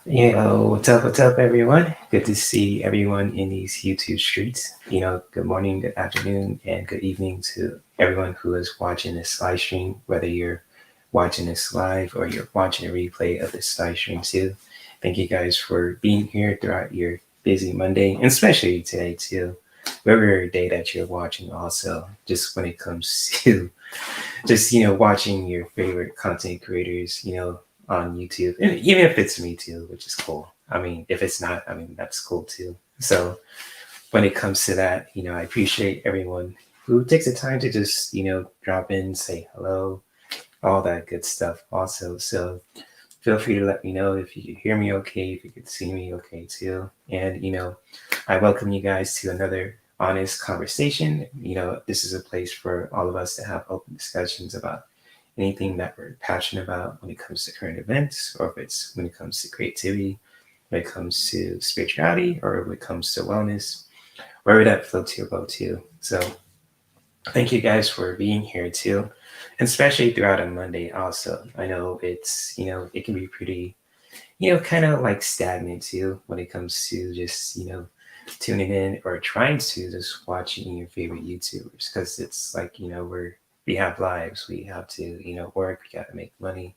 Yeah, what's up, everyone? Good to see everyone in these YouTube streets. Good morning, good afternoon, and good evening to everyone who is watching this live stream, whether you're watching this live or you're watching a replay of this live stream too. Thank you guys for being here throughout your busy Monday, and especially today too. Whatever day that you're watching, also, just when it comes to just watching your favorite content creators, on YouTube, and even if it's me too, which is cool. I mean, if it's not, I mean, that's cool too. So when it comes to that, I appreciate everyone who takes the time to just drop in, say hello, all that good stuff. Also, so feel free to let me know if you can hear me okay, if you can see me okay too. And I welcome you guys to another honest conversation. This is a place for all of us to have open discussions about anything that we're passionate about when it comes to current events, or if it's when it comes to creativity, when it comes to spirituality, or when it comes to wellness, wherever that floats your boat too. So thank you guys for being here too, and especially throughout a Monday also. I know it can be pretty, kind of like stagnant too when it comes to just, tuning in or trying to just watching your favorite YouTubers, because it's like, we have lives, we have to, work, we got to make money,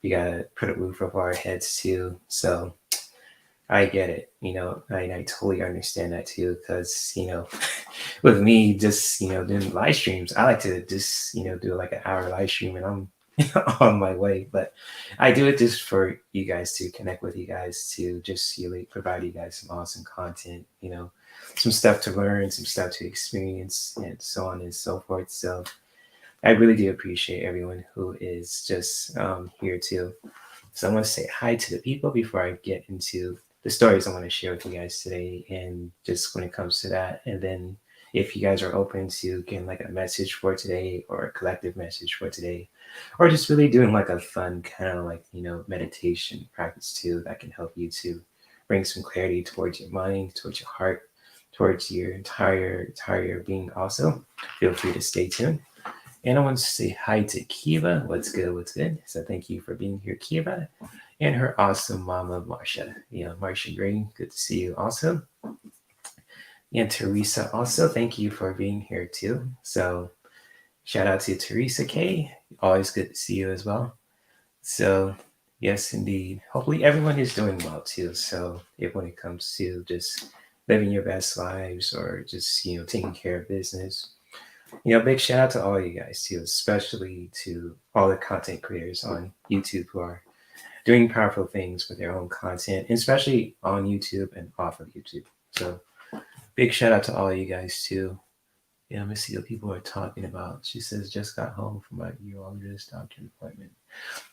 we got to put a roof over our heads too. So I get it, I totally understand that too, because, with me just, doing live streams, I like to just, do like an hour live stream and I'm on my way. But I do it just for you guys, to connect with you guys, to just really provide you guys some awesome content, some stuff to learn, some stuff to experience, and so on and so forth. So I really do appreciate everyone who is just here too. So I want to say hi to the people before I get into the stories I want to share with you guys today. And just when it comes to that, and then if you guys are open to getting like a message for today, or a collective message for today, or just really doing like a fun kind of like, meditation practice too, that can help you to bring some clarity towards your mind, towards your heart, towards your entire being also, feel free to stay tuned. And I want to say hi to Kiva. What's good? What's good? So thank you for being here, Kiva, and her awesome mama, Marsha. Marsha Green, good to see you also. And Teresa also, thank you for being here too. So shout out to Teresa K. Always good to see you as well. So yes, indeed. Hopefully everyone is doing well too. So if when it comes to just living your best lives, or just, taking care of business, big shout out to all you guys too, especially to all the content creators on YouTube who are doing powerful things with their own content, especially on YouTube and off of YouTube. So big shout out to all you guys too. Yeah, let me see what people are talking about. She says, just got home from my urologist doctor appointment.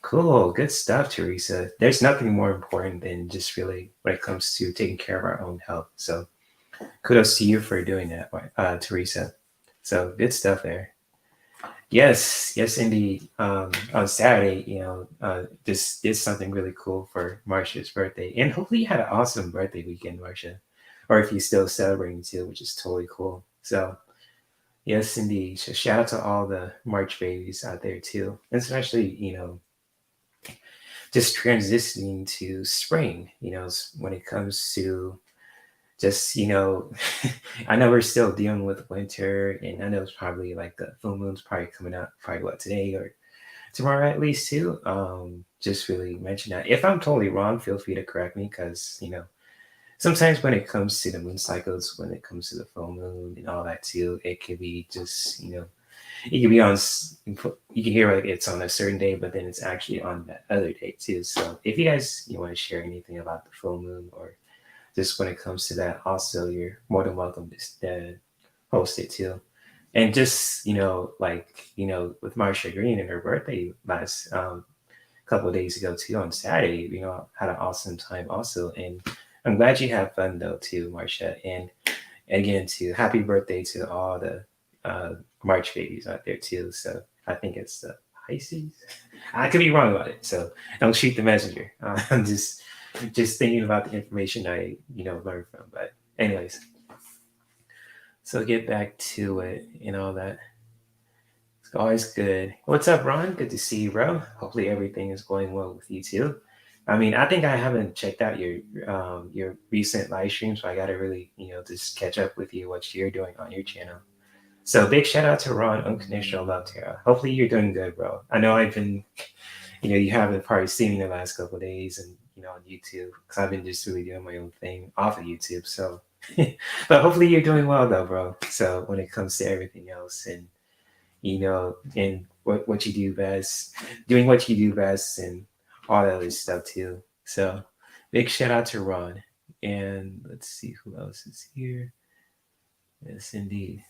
Cool, good stuff, Teresa. There's nothing more important than just really when it comes to taking care of our own health. So kudos to you for doing that, Teresa. So good stuff there. Yes, indeed. On Saturday, this did something really cool for Marsha's birthday, and hopefully you had an awesome birthday weekend, Marsha, or if you're still celebrating too, which is totally cool. So yes, indeed. So shout out to all the March babies out there too, and especially just transitioning to spring. When it comes to just I know we're still dealing with winter, and I know it's probably like the full moon's probably coming out probably what, today or tomorrow at least too. Just really mention that. If I'm totally wrong, feel free to correct me, because sometimes when it comes to the moon cycles, when it comes to the full moon and all that too, it could be just it could be on, you can hear like it's on a certain day, but then it's actually on that other day too. So if you guys want to share anything about the full moon, or just when it comes to that, also you're more than welcome to host it too. And just with Marsha Green and her birthday last couple of days ago too, on Saturday, had an awesome time also. And I'm glad you had fun though too, Marsha. And again, to happy birthday to all the March babies out there too. So I think it's the Pisces. I could be wrong about it, so don't shoot the messenger. I'm just thinking about the information I learned from. But anyways, so get back to it and all that. It's always good. What's up, Ron? Good to see you, bro. Hopefully everything is going well with you too. I mean, I think I haven't checked out your recent live stream, so I got to really just catch up with you, what you're doing on your channel. So big shout out to Ron, Unconditional Love, Tara. Hopefully you're doing good, bro. I know I've been, you haven't probably seen me the last couple of days, and on YouTube, because I've been just really doing my own thing off of YouTube. So, but hopefully you're doing well though, bro. So when it comes to everything else, and and what you do best, doing what you do best, and all that other stuff too. So big shout out to Ron. And let's see who else is here. Yes, indeed.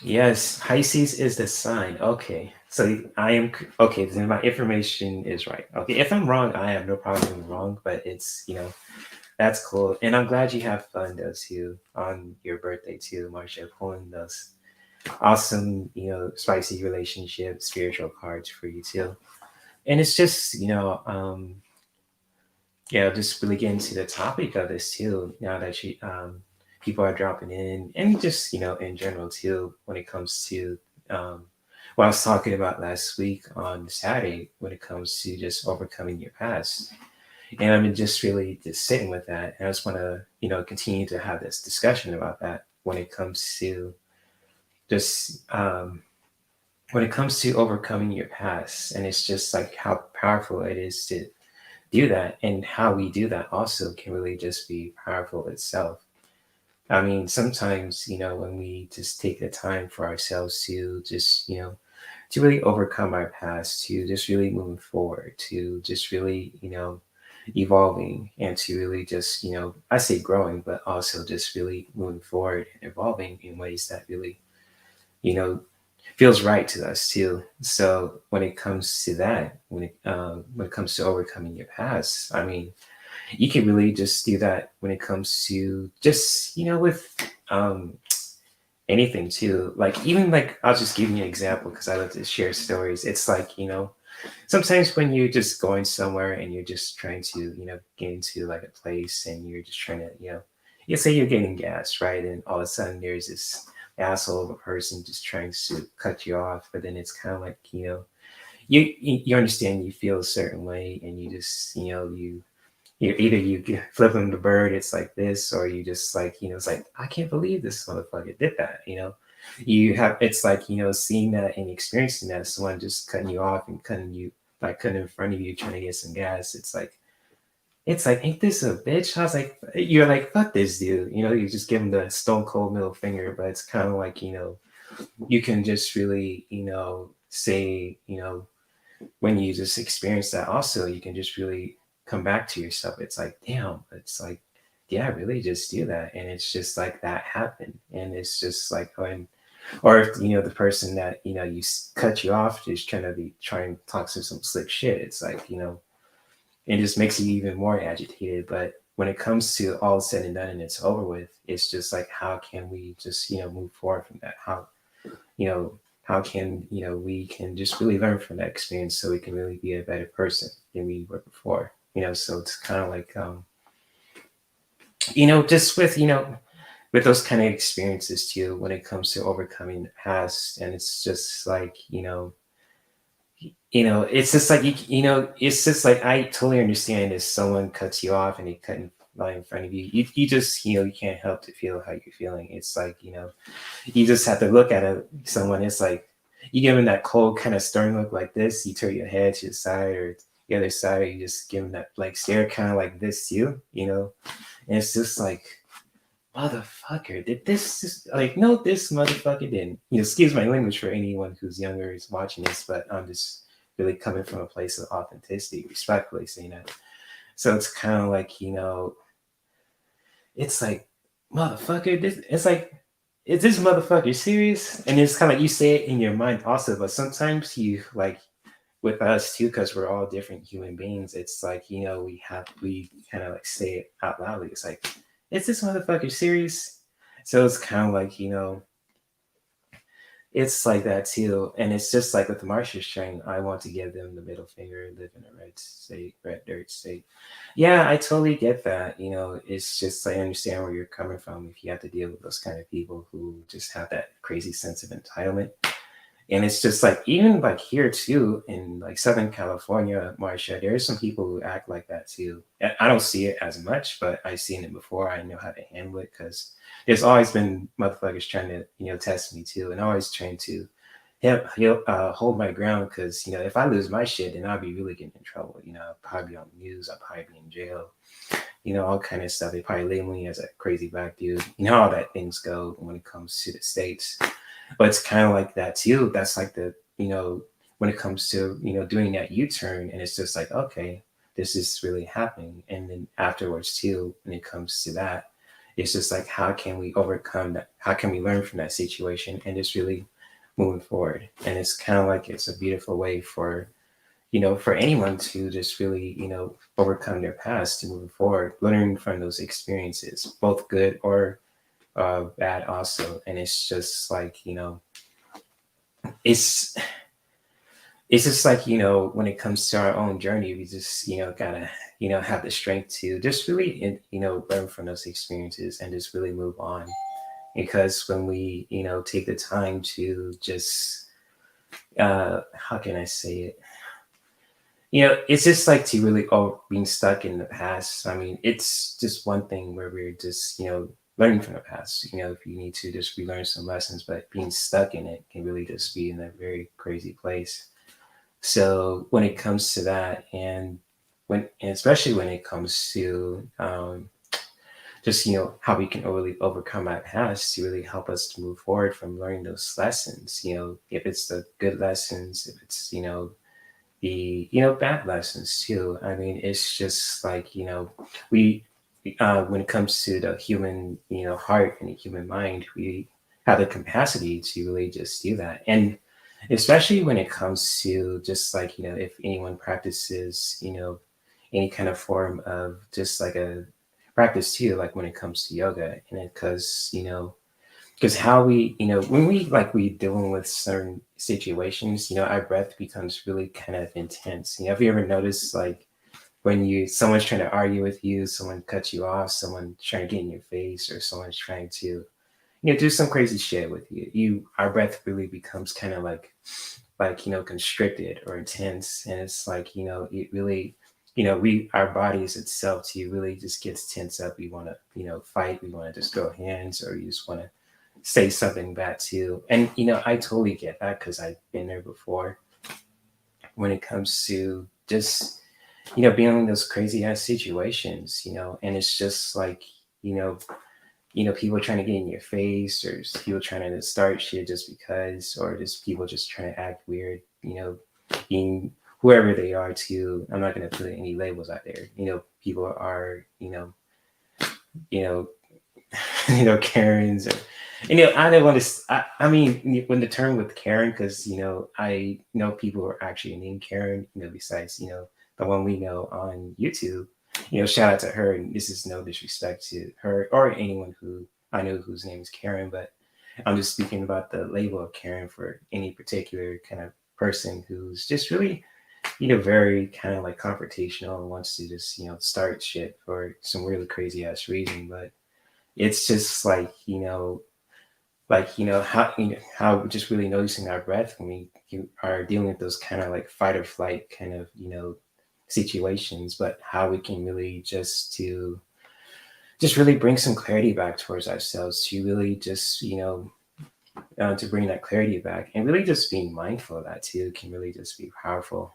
Yes, Pisces is the sign. Okay, so I am okay. Then my information is right. Okay, if I'm wrong, I have no problem being wrong. But it's That's cool. And I'm glad you have fun though too on your birthday too, Marsha, pulling those awesome, spicy relationship, spiritual cards for you too. And it's just, just really get into the topic of this too. Now that people are dropping in, and just in general too, when it comes to what I was talking about last week on Saturday, when it comes to just overcoming your past, and I've been just really just sitting with that, and I just want to continue to have this discussion about that when it comes to just when it comes to overcoming your past, and it's just like how powerful it is to do that, and how we do that also can really just be powerful itself. I mean, sometimes, when we just take the time for ourselves to just, to really overcome our past, to just really moving forward, to just really, evolving, and to really just, I say growing, but also just really moving forward and evolving in ways that really, you know, feels right to us too. So when it comes to that, when it comes to overcoming your past, I mean, you can really just do that when it comes to just with um anything too. Like even like I'll just give you an example because I love to share stories. It's like sometimes when you're just going somewhere and you're just trying to get into like a place and you're just trying to you say you're getting gas, right? And all of a sudden there's this asshole of a person just trying to cut you off, but then it's kind of like you understand you feel a certain way, and you just you either flip them the bird, it's like this, or you just like it's like I can't believe this motherfucker did that. You have it's like seeing that and experiencing that someone just cutting you off and cutting in front of you trying to get some gas. It's like ain't this a bitch? I was like, you're like fuck this dude. You just give him the stone cold middle finger, but it's kind of like you can just really say when you just experience that also, you can just really come back to yourself. It's like, damn, it's like, did I really just do that? And it's just like that happened. And it's just like when, or if, the person that, cut you off just trying to be trying to talk to some slick shit. It's like, it just makes you even more agitated. But when it comes to all said and done and it's over with, it's just like, how can we just, move forward from that? You know, how can we can just really learn from that experience so we can really be a better person than we were before. So it's kind of like just with those kind of experiences too when it comes to overcoming the past. And it's just like it's just like it's just like I totally understand if someone cuts you off and they cut right in front of you, you just you can't help to feel how you're feeling. It's like you just have to look at someone. It's like you give them that cold kind of stern look like this. You turn your head to the side or the other side, or you just give them that like stare kind of like this too, And it's just like, motherfucker, did this just, like, no, this motherfucker didn't. Excuse my language for anyone who's younger is watching this, but I'm just really coming from a place of authenticity, respectfully saying that. So it's kind of like, it's like, motherfucker, it's like, is this motherfucker serious? And it's kind of like you say it in your mind also, but sometimes you like with us too, because we're all different human beings. It's like, we kind of like say it out loudly. It's like, is this motherfucker serious? So it's kind of like, it's like that too. And it's just like with the Martian strain, I want to give them the middle finger, live in a red state, red dirt state. Yeah, I totally get that. It's just I understand where you're coming from if you have to deal with those kind of people who just have that crazy sense of entitlement. And it's just like even like here too in like Southern California, Marsha, there are some people who act like that too. I don't see it as much, but I've seen it before. I know how to handle it because there's always been motherfuckers trying to test me too, and always trying to hold my ground because if I lose my shit, then I'll be really getting in trouble. I'll probably be on the news. I'll probably be in jail. All kind of stuff. They probably label me as a crazy black dude. How that things go when it comes to the states. But it's kind of like that too. That's like the when it comes to doing that U-turn, and it's just like, okay, this is really happening. And then afterwards too, when it comes to that, it's just like, how can we overcome that? How can we learn from that situation and just really moving forward? And it's kind of like it's a beautiful way for for anyone to just really, overcome their past and move forward, learning from those experiences, both good or bad also. And it's just like, it's it's just like, when it comes to our own journey, we just, gotta, have the strength to just really, learn from those experiences and just really move on. Because when we, take the time to just, how can I say it? It's just like to really, being stuck in the past. I mean, it's just one thing where we're just, learning from the past, if you need to just relearn some lessons, but being stuck in it can really just be in a very crazy place. So when it comes to that, and especially when it comes to just how we can really overcome our past to really help us to move forward from learning those lessons. If it's the good lessons, if it's the bad lessons too. I mean, it's just like we when it comes to the human heart and the human mind, we have the capacity to really just do that. And especially when it comes to just like if anyone practices any kind of form of just like a practice too, like when it comes to yoga, and it because how we when we dealing with certain situations, our breath becomes really kind of intense. Have you ever noticed, like, when someone's trying to argue with you, someone cuts you off, someone trying to get in your face, or someone's trying to do some crazy shit with you, our breath really becomes kind of like constricted or intense. And it's like it really we our bodies itself too really just gets tense up. We want to fight, we want to just throw hands, or you just want to say something bad too. And I totally get that because I've been there before when it comes to just being in those crazy ass situations. And it's just like you know people trying to get in your face, or people trying to start shit just because, or just people just trying to act weird, being whoever they are too. I'm not going to put any labels out there. People are, you know, Karens, or, I don't want to, I mean, when the term with Karen, because, I know people who are actually named Karen, besides, the one we know on YouTube. Shout out to her. And this is no disrespect to her or anyone who I know whose name is Karen, but I'm just speaking about the label of Karen for any particular kind of person who's just really, very kind of like confrontational and wants to just, start shit for some really crazy ass reason. But it's just like, how how just really noticing our breath when we are dealing with those kind of like fight or flight kind of situations, but how we can really just really bring some clarity back towards ourselves, to really just to bring that clarity back, and really just being mindful of that too can really just be powerful.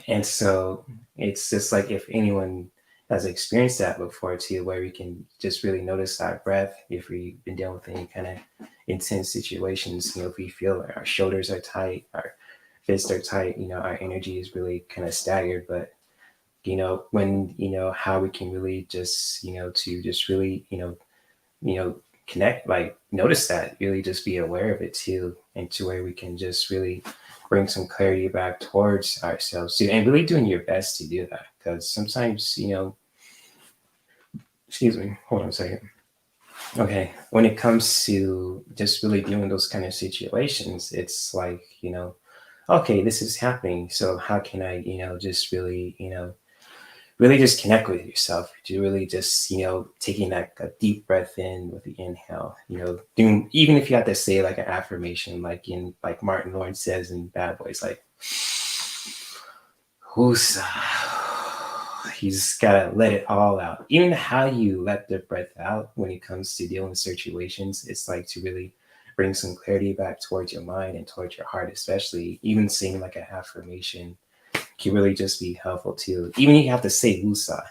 And so it's just like if anyone has experienced that before too, where we can just really notice our breath if we've been dealing with any kind of intense situations. If we feel like our shoulders are tight, our fists are tight, our energy is really kind of staggered. But when how we can really just to just really you know connect, like notice that, really just be aware of it too, and to where we can just really bring some clarity back towards ourselves too, and really doing your best to do that. Because sometimes excuse me, hold on a second. Okay, when it comes to just really doing those kind of situations, it's like okay, this is happening, so how can I just really really just connect with yourself, to really just taking that a deep breath in with the inhale, doing, even if you have to say like an affirmation, like Martin Lawrence says in Bad Boys, like who's he's gotta let it all out. Even how you let the breath out when it comes to dealing with situations, it's like to really bring some clarity back towards your mind and towards your heart. Especially even saying like an affirmation can really just be helpful too. Even if you have to say Wusa,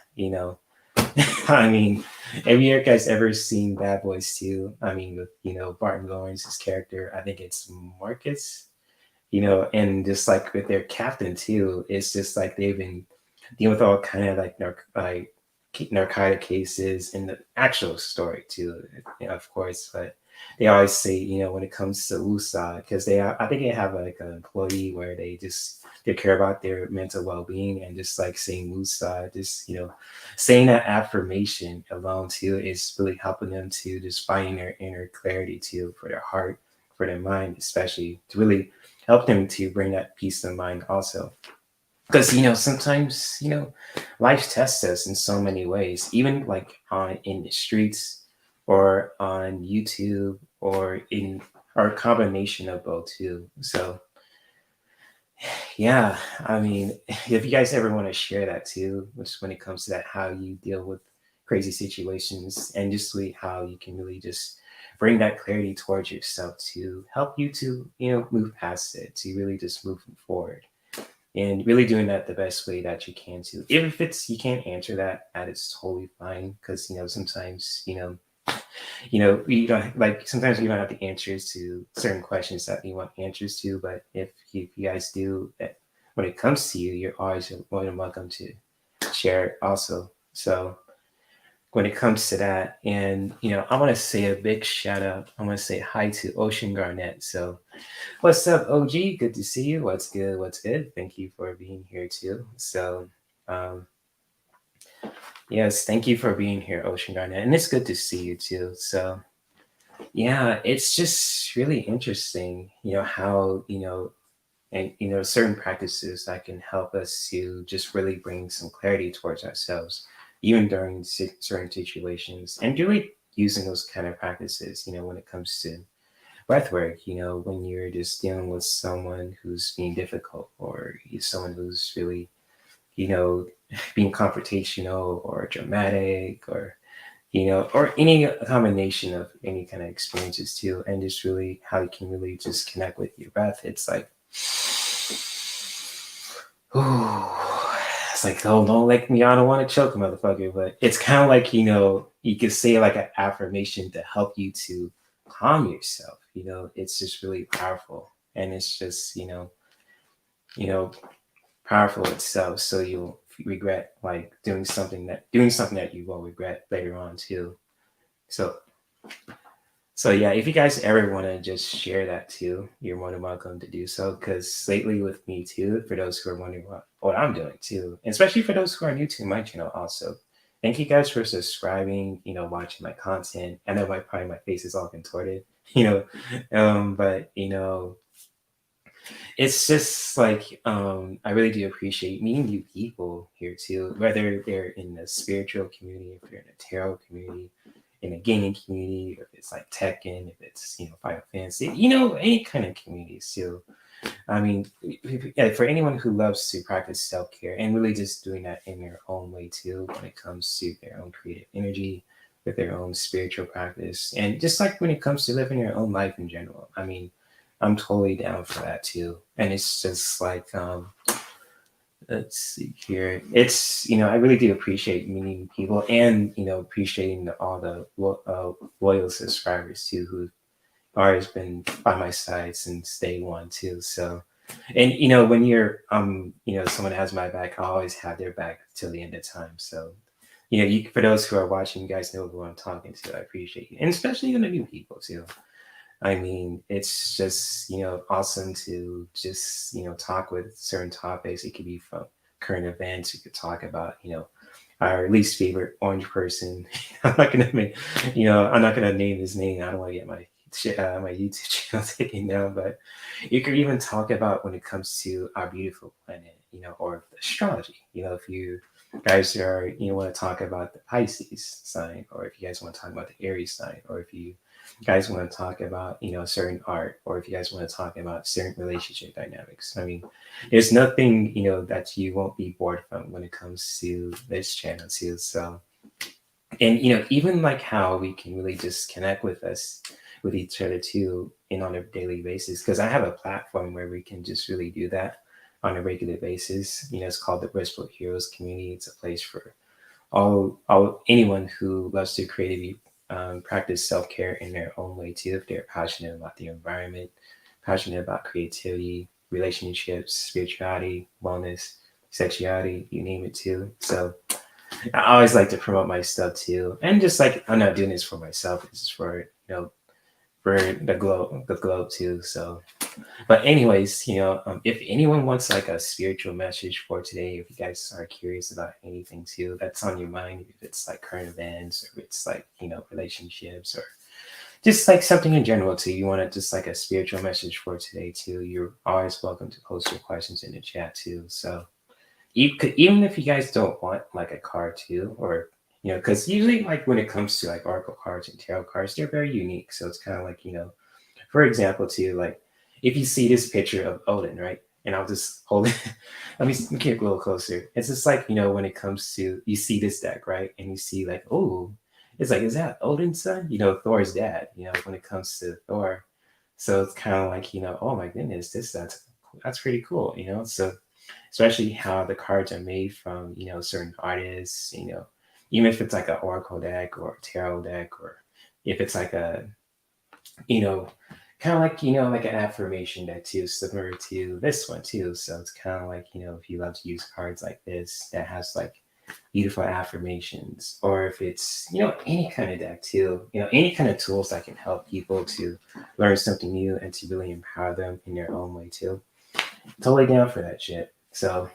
I mean, have you guys ever seen Bad Boys 2? I mean, with Martin Lawrence's character, I think it's Marcus, and just like with their captain too, it's just like they've been dealing with all kind of like narcotic cases in the actual story too, of course. But they always say, when it comes to Wusa, because I think they have like an employee where they care about their mental well-being, and just like saying Wusa, just, saying that affirmation alone too is really helping them to just finding their inner clarity too, for their heart, for their mind, especially to really help them to bring that peace of mind also. Because sometimes life tests us in so many ways, even like on in the streets, or on YouTube, or in or a combination of both too. So yeah, I mean, if you guys ever want to share that too, which when it comes to that, how you deal with crazy situations, and just really how you can really just bring that clarity towards yourself to help you to move past it, to really just move forward, and really doing that the best way that you can too. If it's you can't answer that is totally fine, because sometimes you don't like sometimes you don't have the answers to certain questions that you want answers to. But if you guys do, when it comes to you, you're always more than welcome to share it also. So when it comes to that, and I want to say a big shout out. I want to say hi to Ocean Garnett. So what's up, OG? Good to see you. What's good? What's good? Thank you for being here too. So, um, yes, thank you for being here, Ocean Garnet, and it's good to see you too. So, yeah, it's just really interesting, how and certain practices that can help us to just really bring some clarity towards ourselves, even during certain situations, and really using those kind of practices, when it comes to breath work, when you're just dealing with someone who's being difficult, or someone who's really, you know, being confrontational or dramatic, or any combination of any kind of experiences too. And just really how you can really just connect with your breath. It's like, oh, it's like, oh, don't like me. I don't want to choke, motherfucker. But it's kind of like, you could say like an affirmation to help you to calm yourself. It's just really powerful. And it's just, you know, powerful itself. So you'll regret like doing something that you will regret later on too. So so yeah, if you guys ever want to just share that too, you're more than welcome to do so. Because lately with me too, for those who are wondering what I'm doing too, and especially for those who are new to my channel also, thank you guys for subscribing, watching my content. I know probably my face is all contorted, but it's just like I really do appreciate meeting new people here too, whether they're in the spiritual community, if they're in the tarot community, in the gaming community, or if it's like Tekken, if it's Final Fantasy, any kind of communities too. I mean, yeah, for anyone who loves to practice self-care and really just doing that in their own way too, when it comes to their own creative energy, with their own spiritual practice, and just like when it comes to living your own life in general. I mean, I'm totally down for that too. And it's just like, let's see here. It's, I really do appreciate meeting people, and, appreciating all the loyal subscribers too, who always been by my side since day one too. So, and, when you're, someone has my back, I always have their back till the end of time. So, for those who are watching, you guys know who I'm talking to. I appreciate you. And especially the new people too. I mean, it's just, awesome to just, talk with certain topics. It could be from current events. You could talk about, our least favorite orange person. I'm not gonna make, I'm not gonna name his name. I don't want to get my YouTube channel taken down. But you could even talk about when it comes to our beautiful planet, or astrology. If you guys are, want to talk about the Pisces sign, or if you guys want to talk about the Aries sign, or if you guys want to talk about certain art, or if you guys want to talk about certain relationship dynamics. I mean, there's nothing that you won't be bored from when it comes to this channel too. So, and even like how we can really just connect with each other too, on a daily basis, because I have a platform where we can just really do that on a regular basis. It's called the Bristol Heroes Community. It's a place for all anyone who loves to creatively practice self-care in their own way too. If they're passionate about the environment, passionate about creativity, relationships, spirituality, wellness, sexuality, you name it too. So I always like to promote my stuff too. And just like, I'm not doing this for myself, it's for for the globe too. So, but anyways, if anyone wants like a spiritual message for today, if you guys are curious about anything too that's on your mind, if it's like current events, or if it's like relationships, or just like something in general too, you want it just like a spiritual message for today too, you're always welcome to post your questions in the chat too. So you could, even if you guys don't want like a card too, or because usually like when it comes to like oracle cards and tarot cards, they're very unique. So it's kind of like for example, too, like if you see this picture of Odin, right? And I'll just hold it. Let me get a little closer. It's just like, when it comes to, you see this deck, right? And you see like, oh, it's like, is that Odin's son? Thor's dad, when it comes to Thor. So it's kind of like, oh my goodness, that's pretty cool, So especially how the cards are made from, certain artists, even if it's like an oracle deck or a tarot deck, or if it's like a, you know, kind of like like an affirmation deck too, similar to this one too. So it's kind of like if you love to use cards like this that has like beautiful affirmations, or if it's any kind of deck too, any kind of tools that can help people to learn something new and to really empower them in their own way too. Totally down for that shit. So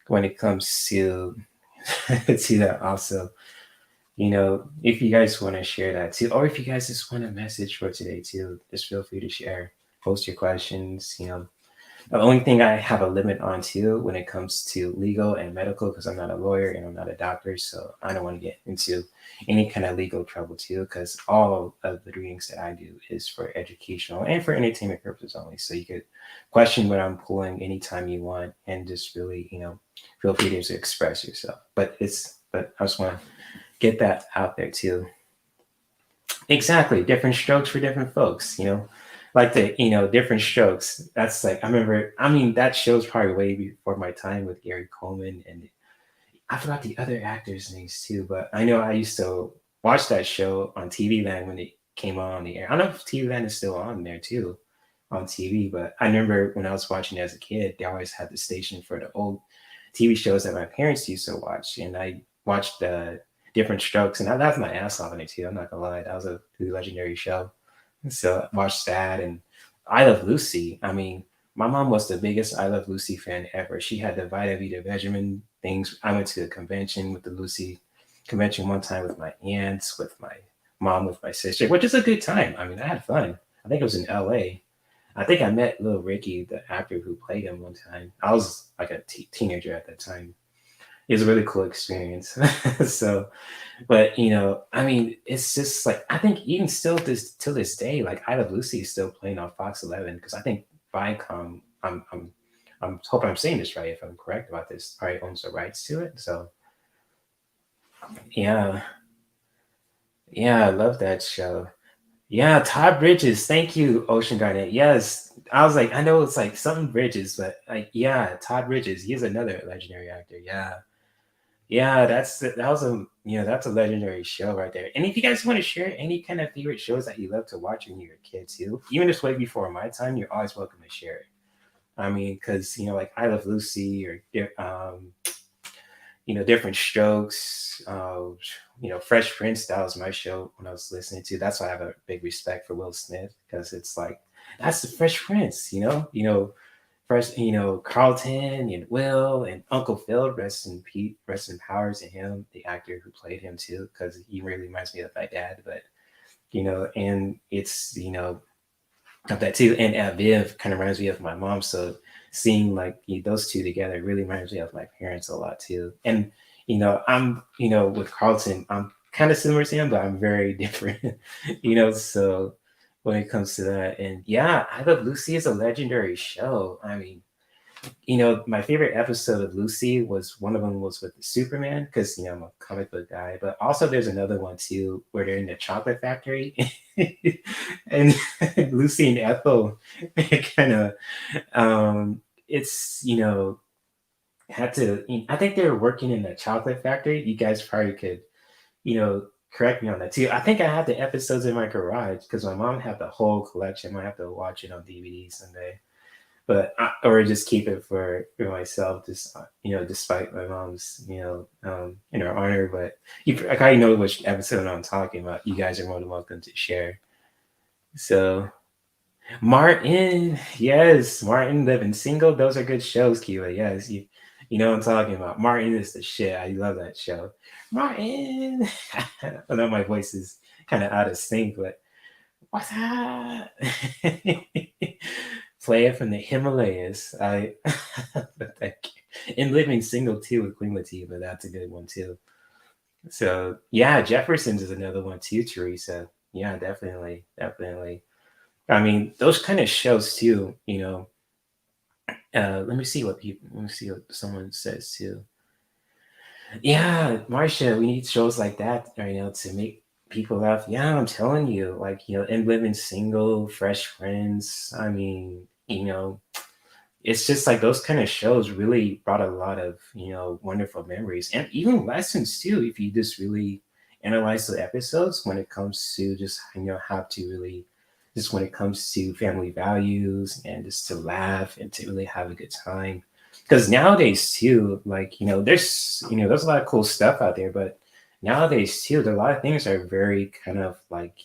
when it comes to to that also, if you guys want to share that too, or if you guys just want a message for today too, just feel free to share, post your questions. The only thing I have a limit on too when it comes to legal and medical, because I'm not a lawyer and I'm not a doctor, so I don't want to get into any kind of legal trouble too, because all of the readings that I do is for educational and for entertainment purposes only. So you could question what I'm pulling anytime you want, and just really, feel free to express yourself. But I just want to get that out there too. Exactly, different strokes for different folks. Like the different strokes. That's like, I remember. I mean, that show's probably way before my time with Gary Coleman, and I forgot the other actors' names too. But I know I used to watch that show on TV Land when it came on the air. I don't know if TV Land is still on there too, on TV. But I remember when I was watching as a kid, they always had the station for the old TV shows that my parents used to watch, and I watched the different strokes, and I laughed my ass off on it too. I'm not gonna lie, that was a really legendary show. So I watched that, and I Love Lucy. I mean, my mom was the biggest I Love Lucy fan ever. She had the Vita Vita Benjamin things. I went to a convention with the Lucy convention one time with my aunts, with my mom, with my sister, which is a good time. I mean, I had fun. I think it was in LA. I think I met Lil Ricky, the actor who played him, one time. I was like a teenager at that time. It was a really cool experience. So, but I mean, it's just like, I think even still this till this day, like I Love Lucy is still playing on Fox 11, because I think Viacom, I'm hoping I'm saying this right, if I'm correct about this, probably owns the rights to it. So yeah, yeah, I love that show. Yeah, Todd Bridges. Thank you, Ocean Garnet. Yes, I was like, I know it's like something Bridges, but like, yeah, Todd Bridges. He is another legendary actor. Yeah, yeah, that was a that's a legendary show right there. And if you guys want to share any kind of favorite shows that you love to watch when you were a kid too, even if it's way before my time, you're always welcome to share it. I mean, because like I Love Lucy, or different strokes. Fresh Prince. That was my show when I was listening to. That's why I have a big respect for Will Smith, because it's like that's the Fresh Prince. Fresh, Carlton and Will and Uncle Phil. Rest in peace, rest in power to him, the actor who played him too, because he really reminds me of my dad. But and it's of that too. And Viv kind of reminds me of my mom. So seeing like those two together really reminds me of my parents a lot too. And I'm with Carlton, I'm kind of similar to him, but I'm very different. So when it comes to that, and yeah, I Love Lucy is a legendary show. I mean, my favorite episode of Lucy was, one of them was with Superman, because I'm a comic book guy. But also there's another one too where they're in the chocolate factory, and Lucy and Ethel kind of it's had to. I think they were working in the chocolate factory. You guys probably could you know correct me on that too. I think I have the episodes in my garage because my mom had the whole collection. I might have to watch it on DVD someday, or just keep it for myself, just despite my mom's in her honor. But I kind of know which episode I'm talking about. You guys are more than welcome to share. So Martin, yes, Martin living single. Those are good shows, Kiva. Yes, you know what I'm talking about. Martin is the shit. I love that show. Martin. I know my voice is kind of out of sync, but what's that? Play it from the Himalayas. I but thank you. And living single too with Queen Latifah. That's a good one too. So yeah, Jefferson's is another one too, Teresa. Yeah, definitely, definitely. I mean, those kind of shows too. Let me see what people. Let me see what someone says too. Yeah, Marcia, we need shows like that right now to make people laugh. Yeah, I'm telling you, like and living single, fresh friends. I mean, it's just like those kind of shows really brought a lot of wonderful memories and even lessons too. If you just really analyze the episodes when it comes to just how to really just when it comes to family values and just to laugh and to really have a good time. Because nowadays too, like there's a lot of cool stuff out there, but nowadays too, there are a lot of things that are very kind of like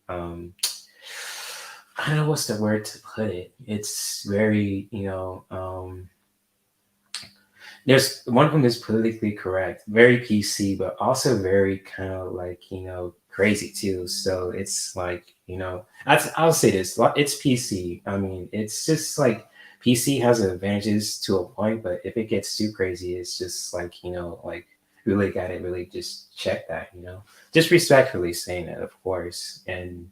um I don't know what's the word to put it. It's very, there's one of them is politically correct, very PC, but also very kind of like, crazy too. So it's like, I'll say this, it's PC. I mean, it's just like PC has advantages to a point, but if it gets too crazy, it's just like, like really got to really just check that, just respectfully saying that, of course. And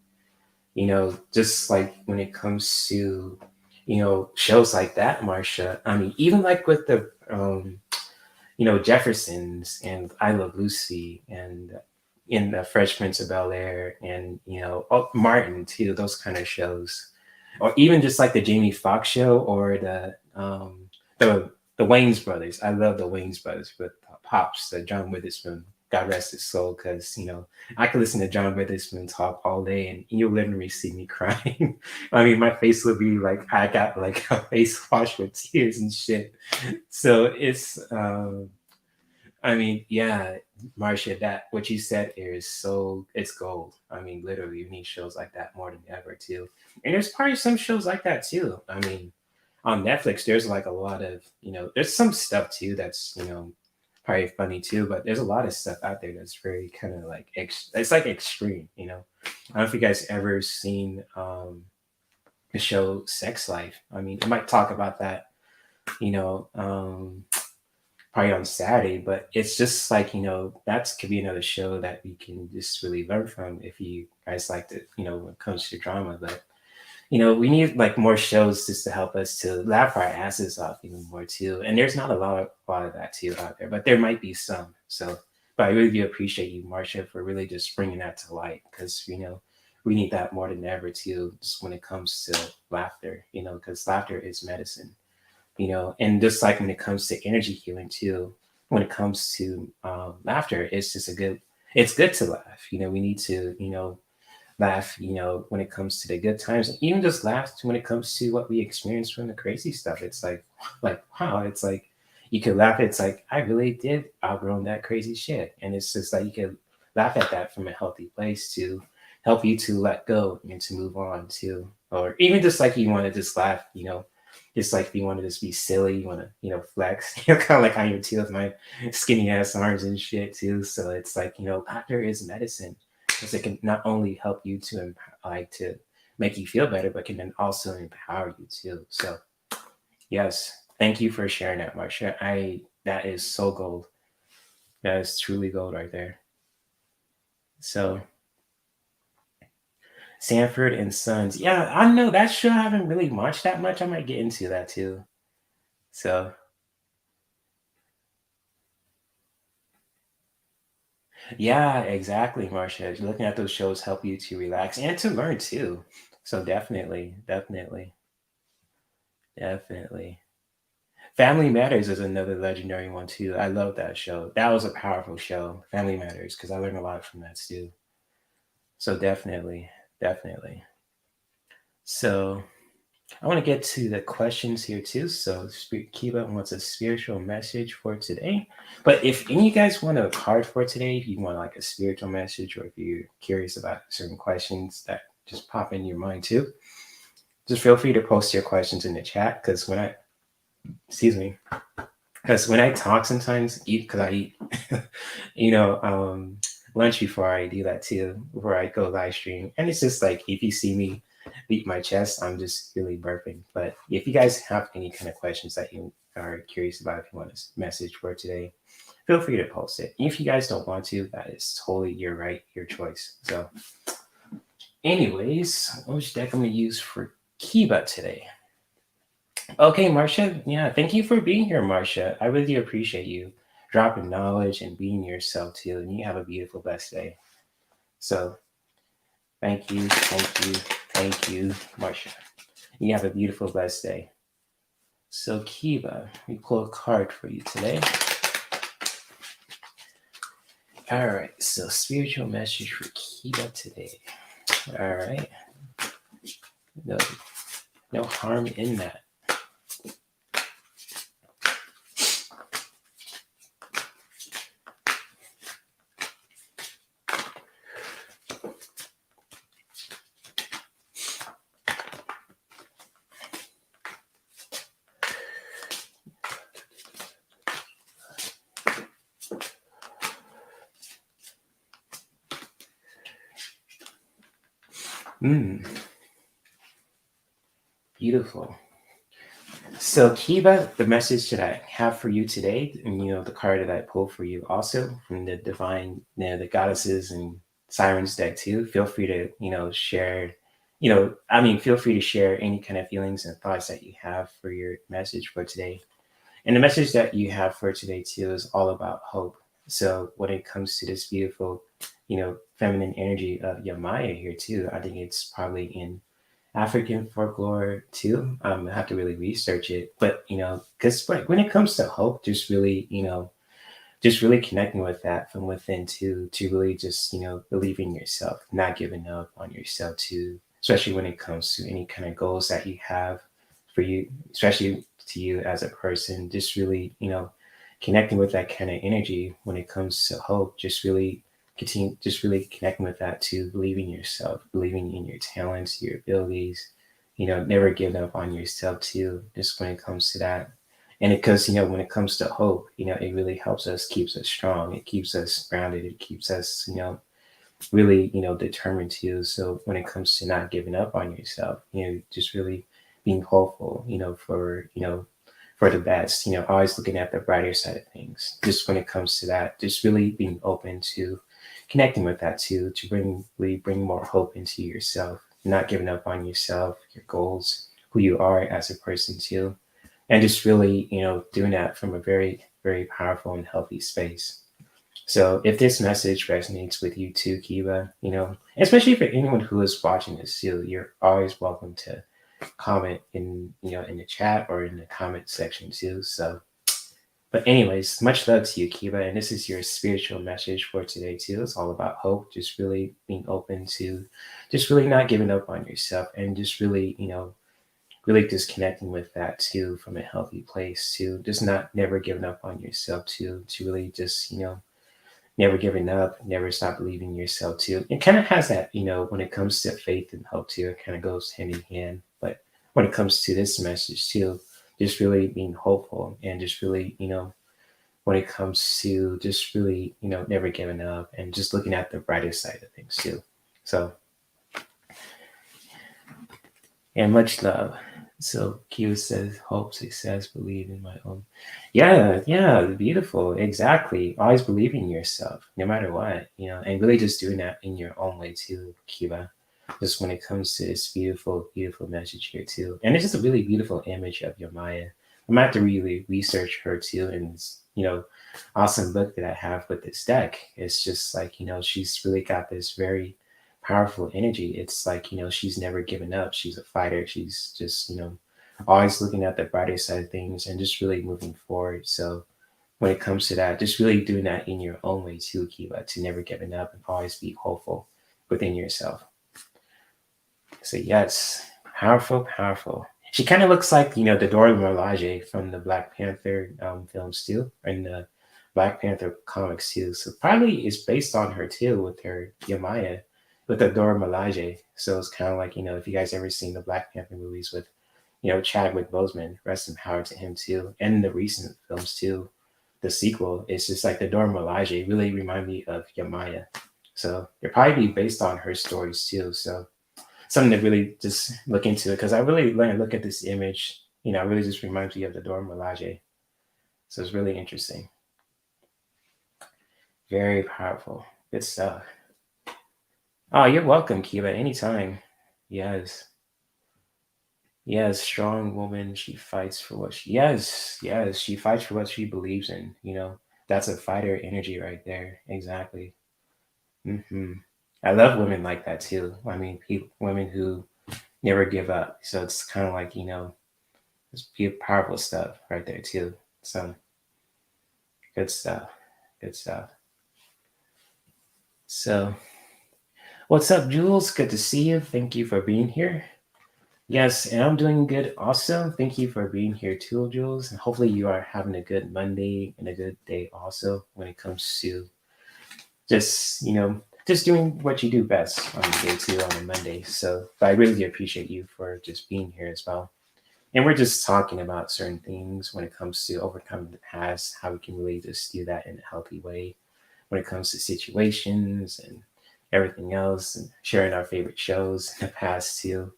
just like when it comes to, shows like that, Marsha, I mean, even like with the, Jeffersons and I Love Lucy and in the Fresh Prince of Bel Air and, Martin too, those kind of shows. Or even just like the Jamie Foxx show or the Wayne's Brothers. I love the Wayne's Brothers with Pops, the John Witherspoon. God rest his soul, because I could listen to John Witherspoon talk all day, and you'll literally see me crying. I mean, my face will be like I got like a face washed with tears and shit. So I mean, yeah, Marcia, that what you said here is it's gold. I mean, literally, you need shows like that more than ever too. And there's probably some shows like that too. I mean, on Netflix, there's like a lot of there's some stuff too that's probably funny too, but there's a lot of stuff out there that's very kind of like it's like extreme. I don't know if you guys ever seen the show Sex Life. I mean, I might talk about that. You know, um, Probably on Saturday, but it's just like, that could be another show that we can just really learn from if you guys like to, when it comes to drama. But, we need like more shows just to help us to laugh our asses off even more too. And there's not a lot of that too out there, but there might be some. So, but I really do appreciate you, Marcia, for really just bringing that to light because, we need that more than ever too, just when it comes to laughter, because laughter is medicine. And just like when it comes to energy healing too, when it comes to laughter, it's good to laugh. We need to, laugh, when it comes to the good times, and even just laugh when it comes to what we experience from the crazy stuff. It's like, wow, it's like you could laugh. It's like, I really did outgrown that crazy shit. And it's just like, you could laugh at that from a healthy place to help you to let go and to move on too. Or even just like you want to just laugh, just like if you want to just be silly, you want to, flex, kind of like I am too with my skinny ass arms and shit too. So it's like, laughter is medicine because it can not only help you to like to make you feel better, but can then also empower you too. So yes, thank you for sharing that, Marsha. That is so gold. That is truly gold right there. So Sanford and Sons. Yeah, I know that show I haven't really watched that much. I might get into that too. So yeah, exactly, Marcia. Looking at those shows help you to relax and to learn too. So definitely, definitely, definitely. Family Matters is another legendary one too. I love that show. That was a powerful show, Family Matters, because I learned a lot from that too. So definitely, definitely. So I want to get to the questions here too. So Kiba wants a spiritual message for today. But if any of you guys want a card for today, if you want like a spiritual message, or if you're curious about certain questions that just pop in your mind too. Just feel free to post your questions in the chat because excuse me, because when I talk sometimes, because I eat, you know, lunch before I do that too, before I go live stream. And it's just like, if you see me beat my chest, I'm just really burping. But if you guys have any kind of questions that you are curious about, if you want a message for today, feel free to post it. If you guys don't want to, that is totally your right, your choice. So anyways, which deck I'm going to use for Kiba today? Okay, Marcia. Yeah, thank you for being here, Marcia. I really appreciate you dropping knowledge and being yourself too. And you have a beautiful, blessed day. So thank you, Marcia. You have a beautiful, blessed day. So Kiba, we pull a card for you today. All right, so spiritual message for Kiba today. All right. No harm in that. Beautiful. So Kiba, the message that I have for you today, and the card that I pulled for you also from the divine, the goddesses and sirens deck too. Feel free to, share, feel free to share any kind of feelings and thoughts that you have for your message for today. And the message that you have for today too is all about hope. So when it comes to this beautiful, feminine energy of Yamaya here too, I think it's probably in African folklore too. I have to really research it, but because when it comes to hope, just really connecting with that from within to really just believe in yourself, not giving up on yourself too, especially when it comes to any kind of goals that you have for you, especially to you as a person. Just really connecting with that kind of energy when it comes to hope. Just really continue, just really connecting with that to believing in yourself, believing in your talents, your abilities, never giving up on yourself too, just when it comes to that. And because, when it comes to hope, it really helps us, keeps us strong. It keeps us grounded. It keeps us, really, determined too. So when it comes to not giving up on yourself, just really being hopeful, for the best, always looking at the brighter side of things. Just when it comes to that, just really being open to connecting with that too, to really bring more hope into yourself, not giving up on yourself, your goals, who you are as a person too. And just really, doing that from a very, very powerful and healthy space. So if this message resonates with you too, Kiba, especially for anyone who is watching this too, you're always welcome to comment in the chat or in the comment section too. So, but anyways, much love to you, Kiba, and this is your spiritual message for today too. It's all about hope, just really being open to, just really not giving up on yourself, and just really, really just connecting with that too from a healthy place too. Just not never giving up on yourself too, to really just never giving up, never stop believing in yourself too. It kind of has that, when it comes to faith and hope too, it kind of goes hand in hand. But when it comes to this message too, just really being hopeful and just really, when it comes to just really, never giving up and just looking at the brighter side of things too. So, and much love. So Q says, hope, success, believe in my own. Yeah, beautiful. Exactly. Always believe in yourself, no matter what, and really just doing that in your own way too, Kiba. Just when it comes to this beautiful, beautiful message here too. And it's just a really beautiful image of your Maya. I'm gonna have to really research her too, and this, awesome book that I have with this deck. It's just like, she's really got this very powerful energy. It's like, she's never given up. She's a fighter. She's just, always looking at the brighter side of things and just really moving forward. So when it comes to that, just really doing that in your own way too, Kiva, to never giving up and always be hopeful within yourself. So yes, powerful, powerful. She kind of looks like, the Dora Milaje from the Black Panther films too, and the Black Panther comics too. So probably it's based on her too with her Yamaya. with the Dora Milaje. So it's kind of like, if you guys ever seen the Black Panther movies with, Chadwick Boseman, rest in power to him too, and the recent films too. The sequel, it's just like the Dora Milaje really remind me of Yamaya. So it'll probably be based on her stories too. So something to really just look into it because I really when I look at this image, it really just reminds me of the Dora Milaje. So it's really interesting. Very powerful. Good stuff. Oh, you're welcome, Kiva. Anytime. Yes. Yes, strong woman. She fights for what she. Yes, yes. She fights for what she believes in. That's a fighter energy right there. Exactly. I love women like that too. I mean, women who never give up. So it's kind of like it's powerful stuff right there too. So good stuff. Good stuff. So, what's up, Jules? Good to see you. Thank you for being here. Yes, and I'm doing good also. Thank you for being here too, Jules. And hopefully you are having a good Monday and a good day also when it comes to just doing what you do best on the day too on a Monday. So but I really appreciate you for just being here as well. And we're just talking about certain things when it comes to overcoming the past, how we can really just do that in a healthy way when it comes to situations and everything else and sharing our favorite shows in the past too,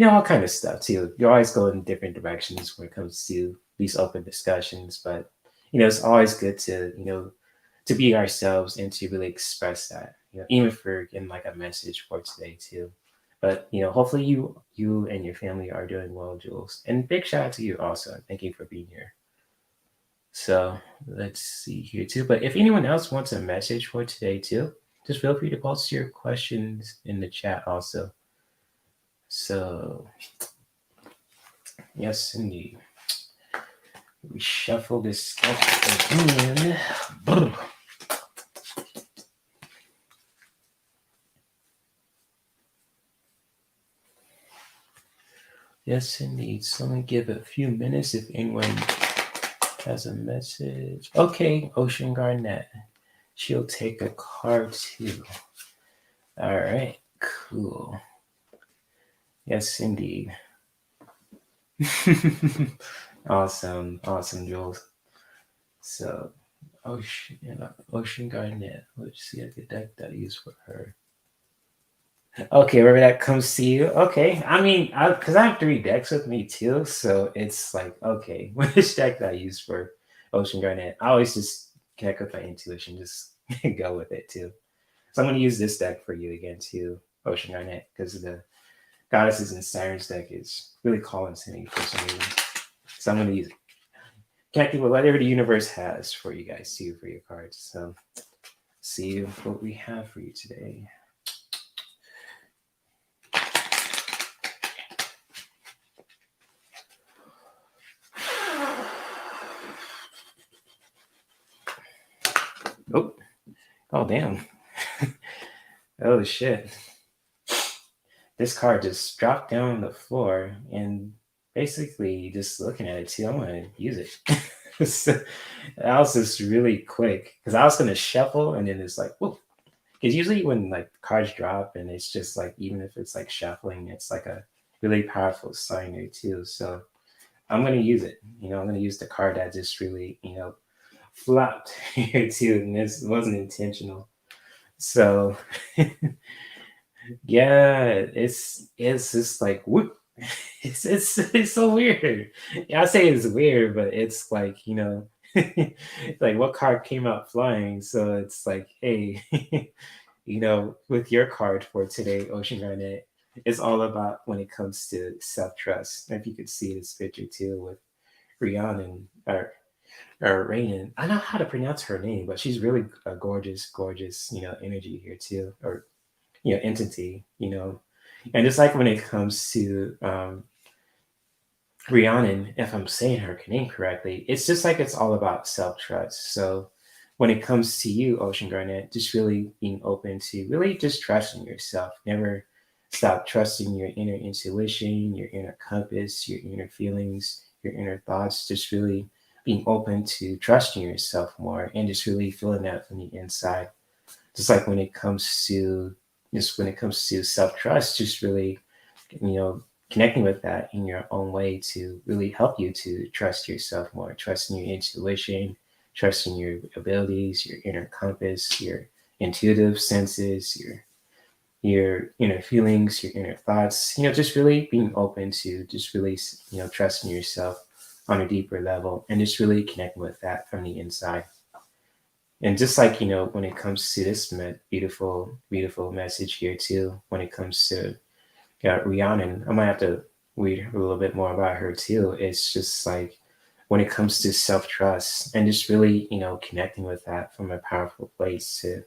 all kind of stuff too. You always go in different directions when it comes to these open discussions, but it's always good to be ourselves and to really express that. Even if we're getting like a message for today too. But hopefully you and your family are doing well, Jules. And big shout out to you also. Thank you for being here. So let's see here too. But if anyone else wants a message for today too, just feel free to post your questions in the chat also. So yes, indeed. We shuffle this again. Yes, indeed. So let me give it a few minutes if anyone has a message. Okay, Ocean Garnet. She'll take a card too. All right, cool. Yes, indeed. Awesome, Jules. So, Ocean Garnet. Let's see a good deck that I use for her. Okay, wherever that comes to you. Okay, I mean, because I have 3 decks with me too, so it's like, okay, which deck that I use for Ocean Garnet? I always just connect with my intuition, just go with it too. So I'm going to use this deck for you again too, Ocean Garnet, because the Goddesses and Sirens deck is really calling to me for some reason. So I'm going to use it. Connecting with whatever the universe has for you guys too for your cards. So see what we have for you today. Oh damn. Oh shit. This card just dropped down on the floor and basically just looking at it too, I'm gonna use it. So, that was just really quick because I was gonna shuffle and then it's like, whoa. Because usually when like cards drop and it's just like even if it's like shuffling, it's like a really powerful sign there too. So I'm gonna use it. I'm gonna use the card that just really, flopped here too, and this wasn't intentional. So yeah, it's just like whoop. It's so weird. Yeah, I say it's weird, but it's like like what card came out flying. So it's like, hey, with your card for today, Ocean Garnet, it's all about when it comes to self trust. If you could see this picture too with Rhiannon or Rainan. I don't know how to pronounce her name, but she's really a gorgeous, gorgeous, energy here too, or entity, and just like when it comes to Rhiannon, if I'm saying her name correctly, it's just like it's all about self trust. So when it comes to you, Ocean Garnet, just really being open to really just trusting yourself. Never stop trusting your inner intuition, your inner compass, your inner feelings, your inner thoughts. Just really being open to trusting yourself more and just really feeling that from the inside. Just like when it comes to just when it comes to self-trust, just really, connecting with that in your own way to really help you to trust yourself more, trust in your intuition, trust in your abilities, your inner compass, your intuitive senses, your inner feelings, your inner thoughts, just really being open to just really, trusting yourself on a deeper level and just really connecting with that from the inside. And just like, when it comes to this beautiful, beautiful message here too, when it comes to Rihanna, I might have to read a little bit more about her too. It's just like when it comes to self trust and just really, connecting with that from a powerful place to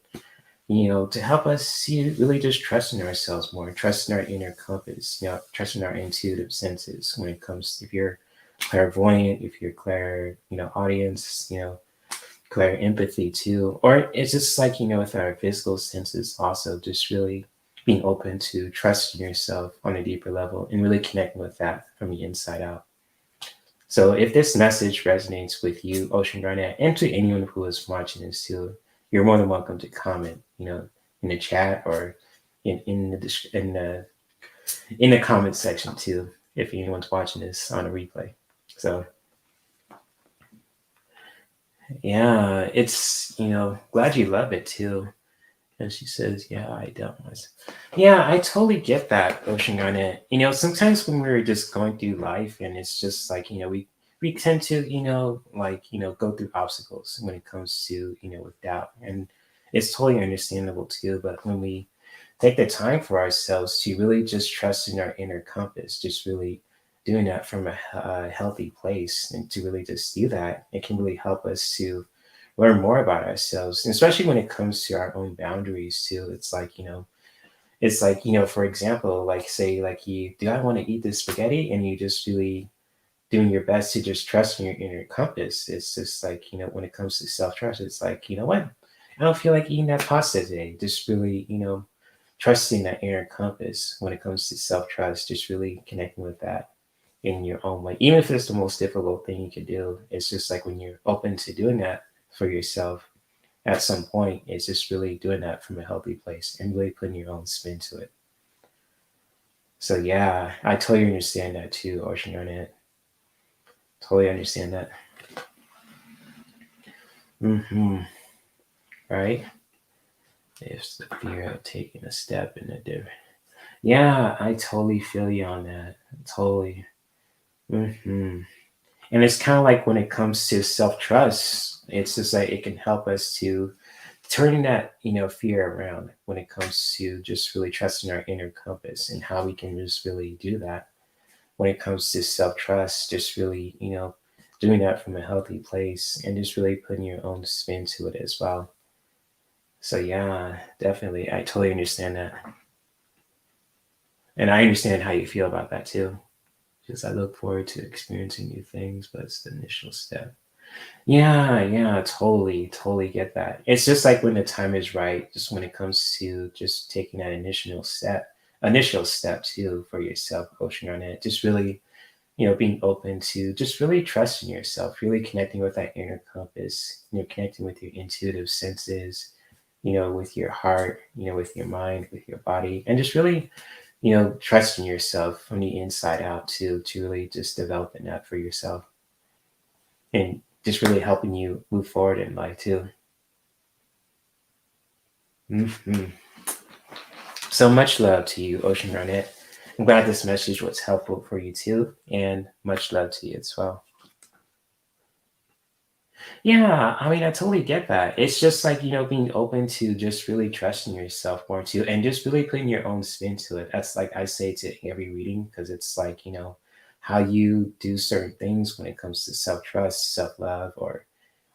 help us see really just trusting ourselves more, trusting our inner compass, trusting our intuitive senses when it comes to if you're clairvoyant, if you're audience, clear empathy too. Or it's just like, with our physical senses also, just really being open to trusting yourself on a deeper level and really connecting with that from the inside out. So if this message resonates with you, Ocean Garnet, and to anyone who is watching this too, you're more than welcome to comment, in the chat or in the comment section too, if anyone's watching this on a replay. So yeah, it's glad you love it too. And she says, "Yeah, I don't." Yeah, I totally get that, Ocean Garnet. Sometimes when we're just going through life, and it's just like we tend to go through obstacles when it comes to with doubt, and it's totally understandable too. But when we take the time for ourselves to really just trust in our inner compass, just really doing that from a healthy place, and to really just do that, it can really help us to learn more about ourselves, and especially when it comes to our own boundaries too. It's like for example, like say like you do I want to eat this spaghetti, and you just really doing your best to just trust in your inner compass. It's just like when it comes to self-trust, it's like, what, I don't feel like eating that pasta today. Just really trusting that inner compass when it comes to self-trust, just really connecting with that in your own way, even if it's the most difficult thing you can do. It's just like when you're open to doing that for yourself at some point, it's just really doing that from a healthy place and really putting your own spin to it. So yeah, I totally understand that too, Ocean Garnet. Totally understand that. Right? It's the fear of taking a step in a different. Yeah, I totally feel you on that. Totally. And it's kind of like when it comes to self trust, it's just like it can help us to turning that fear around when it comes to just really trusting our inner compass and how we can just really do that when it comes to self trust, just really doing that from a healthy place and just really putting your own spin to it as well. So yeah, definitely, I totally understand that, and I understand how you feel about that too. Just I look forward to experiencing new things, but it's the initial step. Yeah, yeah, totally, totally get that. It's just like when the time is right, just when it comes to just taking that initial step too for yourself, coaching on it. Just really, being open to just really trusting yourself, really connecting with that inner compass, connecting with your intuitive senses, with your heart, with your mind, with your body, and just really, trusting yourself from the inside out to really just developing that for yourself and just really helping you move forward in life too. hmm So much love to you, Ocean Garnet. I'm glad this message was helpful for you too, and much love to you as well. Yeah, I mean, I totally get that. It's just like, being open to just really trusting yourself more too, and just really putting your own spin to it. That's like I say to every reading, because it's like, how you do certain things when it comes to self trust, self love, or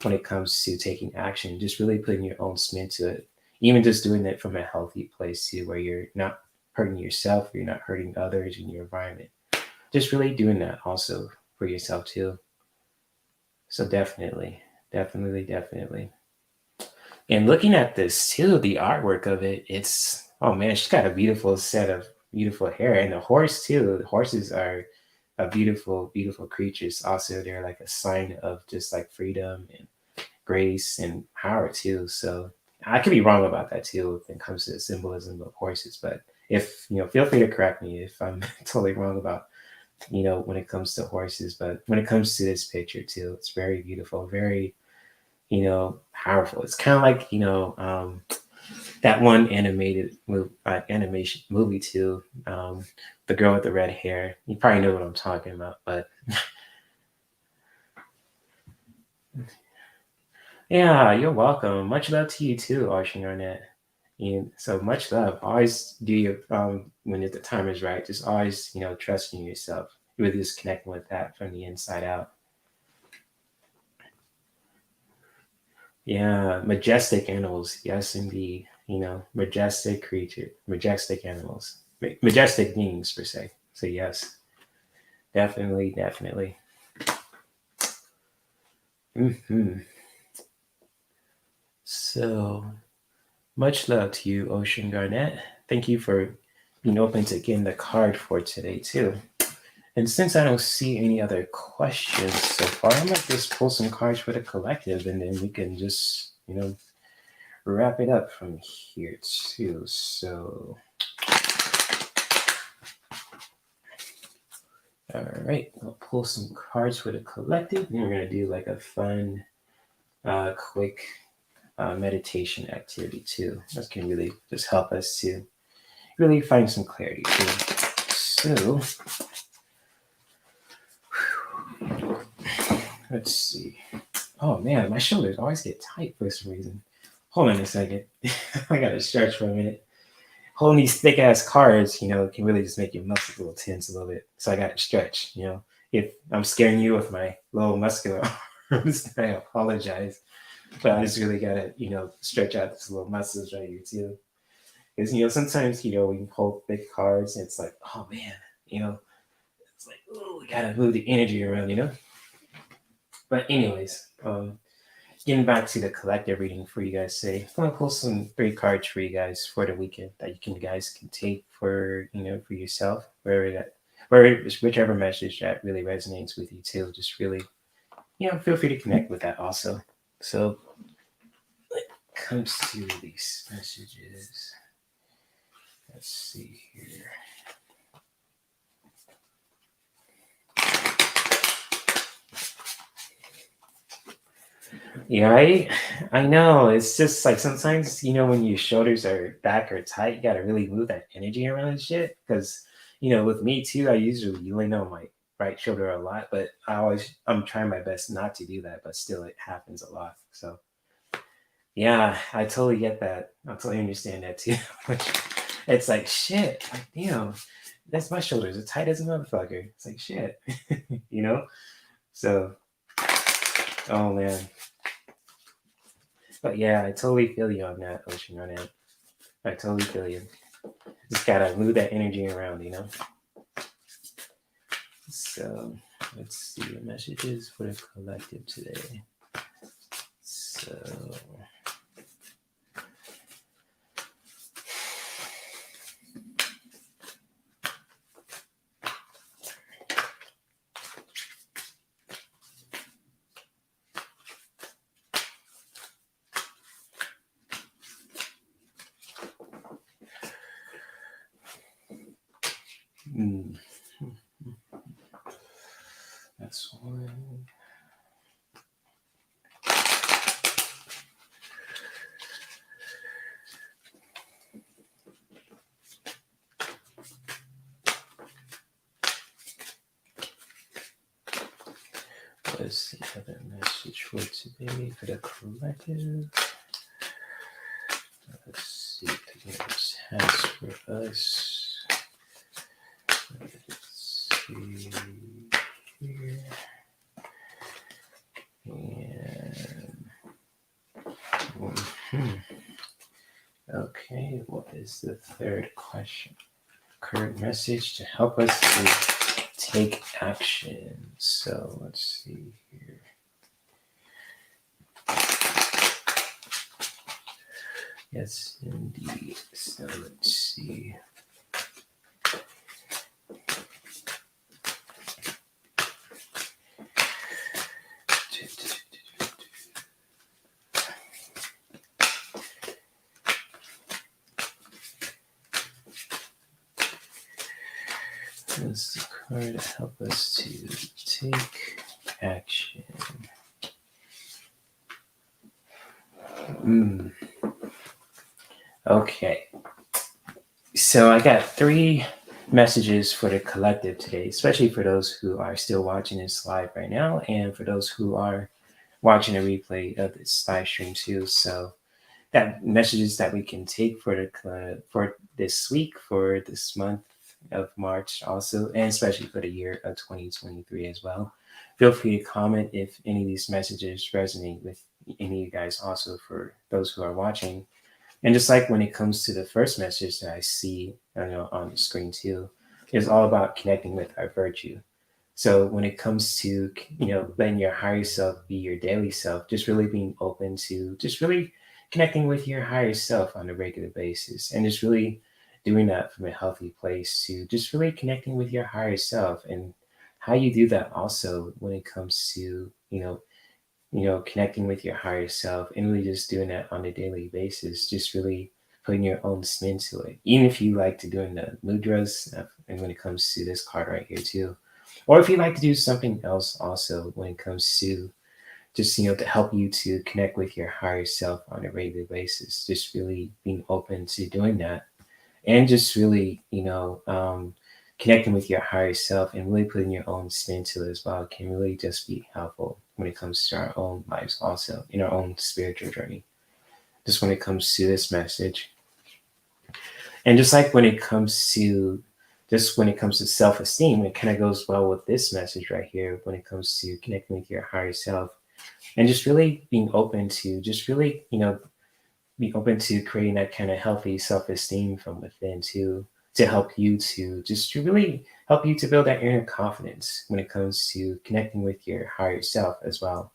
when it comes to taking action, just really putting your own spin to it. Even just doing it from a healthy place too, where you're not hurting yourself, you're not hurting others in your environment. Just really doing that also for yourself too. So definitely, definitely, definitely. And looking at this too, the artwork of it, it's oh man, she's got a beautiful set of beautiful hair. And the horse too. The horses are a beautiful, beautiful creatures. Also, they're like a sign of just like freedom and grace and power too. So I could be wrong about that too when it comes to the symbolism of horses, but if feel free to correct me if I'm totally wrong about when it comes to horses. But when it comes to this picture too, it's very beautiful, very powerful. It's kind of like that one animation movie too. The girl with the red hair. You probably know what I'm talking about, but yeah, you're welcome. Much love to you too, Ocean Arnett. So much love. Always do your when the time is right. Just always trust in yourself. Really just connecting with that from the inside out. Yeah, majestic animals. Yes, indeed. Majestic creature, majestic animals, majestic beings per se. So yes, definitely, definitely. Hmm. So much love to you, Ocean Garnett. Thank you for being open to getting the card for today too. And since I don't see any other questions so far, I might just pull some cards for the collective, and then we can just wrap it up from here too. So all right, I'll pull some cards for the collective, and we're gonna do like a fun, quick meditation activity too. This can really just help us to really find some clarity too. So let's see. Oh man, my shoulders always get tight for some reason. Hold on a second. I gotta stretch for a minute. Holding these thick ass cards, can really just make your muscles a little tense a little bit. So I gotta stretch. If I'm scaring you with my little muscular arms, I apologize. But I just really gotta, stretch out these little muscles right here too. Because sometimes when you hold thick cards, it's like, oh man, it's like, oh, we gotta move the energy around. But anyways, getting back to the collective reading for you guys today, I'm gonna pull some 3 cards for you guys for the weekend that you guys can take for for yourself, whichever message that really resonates with you too. Just really, feel free to connect with that also. So when it comes to these messages, let's see here. Yeah, I know. It's just like sometimes, when your shoulders are back or tight, you gotta really move that energy around and shit. Because, with me too, I usually lean on my right shoulder a lot, but I'm trying my best not to do that, but still it happens a lot. So yeah, I totally get that. I totally understand that too. It's like shit, like that's my shoulders, as tight as a motherfucker. It's like shit, you know? So oh man. But yeah, I totally feel you on that, Ocean Run Out. I totally feel you. Just gotta move that energy around. So let's see the messages for the collective today. So that's one. What's the other message for today for the collective? Let's see what the universe has for us. Let's see here. And okay, what is the third question? Current message to help us to take action. So let's see here. Yes, indeed. So let's see. is the card to help us to take action. Okay. So I got 3 messages for the collective today, especially for those who are still watching this live right now, and for those who are watching a replay of this live stream too. So that messages that we can take for the for this week, for this month of March, also, and especially for the year of 2023 as well. Feel free to comment if any of these messages resonate with any of you guys. Also, for those who are watching. And just like when it comes to the first message that I see, on the screen too, it's all about connecting with our virtue. So when it comes to letting your higher self be your daily self, just really being open to just really connecting with your higher self on a regular basis, and just really doing that from a healthy place to just really connecting with your higher self, and how you do that also when it comes to connecting with your higher self, and really just doing that on a daily basis, just really putting your own spin to it. Even if you like to doing the mudras, and when it comes to this card right here too, or if you like to do something else also when it comes to just to help you to connect with your higher self on a regular basis, just really being open to doing that, and just really connecting with your higher self and really putting your own spin to it as well can really just be helpful when it comes to our own lives, also in our own spiritual journey, just when it comes to this message. And just like when it comes to self-esteem, it kind of goes well with this message right here when it comes to connecting with your higher self, and just really being open to just really be open to creating that kind of healthy self-esteem from within to help you to just to really help you to build that inner confidence when it comes to connecting with your higher self as well.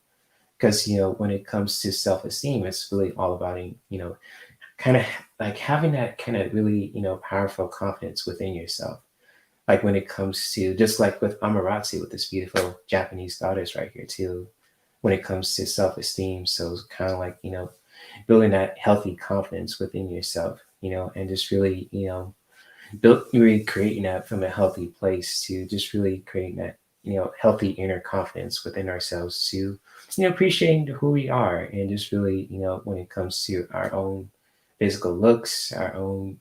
Because when it comes to self-esteem, it's really all about kind of like having that kind of really powerful confidence within yourself. Like when it comes to just like with Amaratsu, with this beautiful Japanese goddess right here too, when it comes to self-esteem. So it's kind of like building that healthy confidence within yourself, and just really really creating that from a healthy place to just really creating that healthy inner confidence within ourselves to appreciating who we are, and just really when it comes to our own physical looks, our own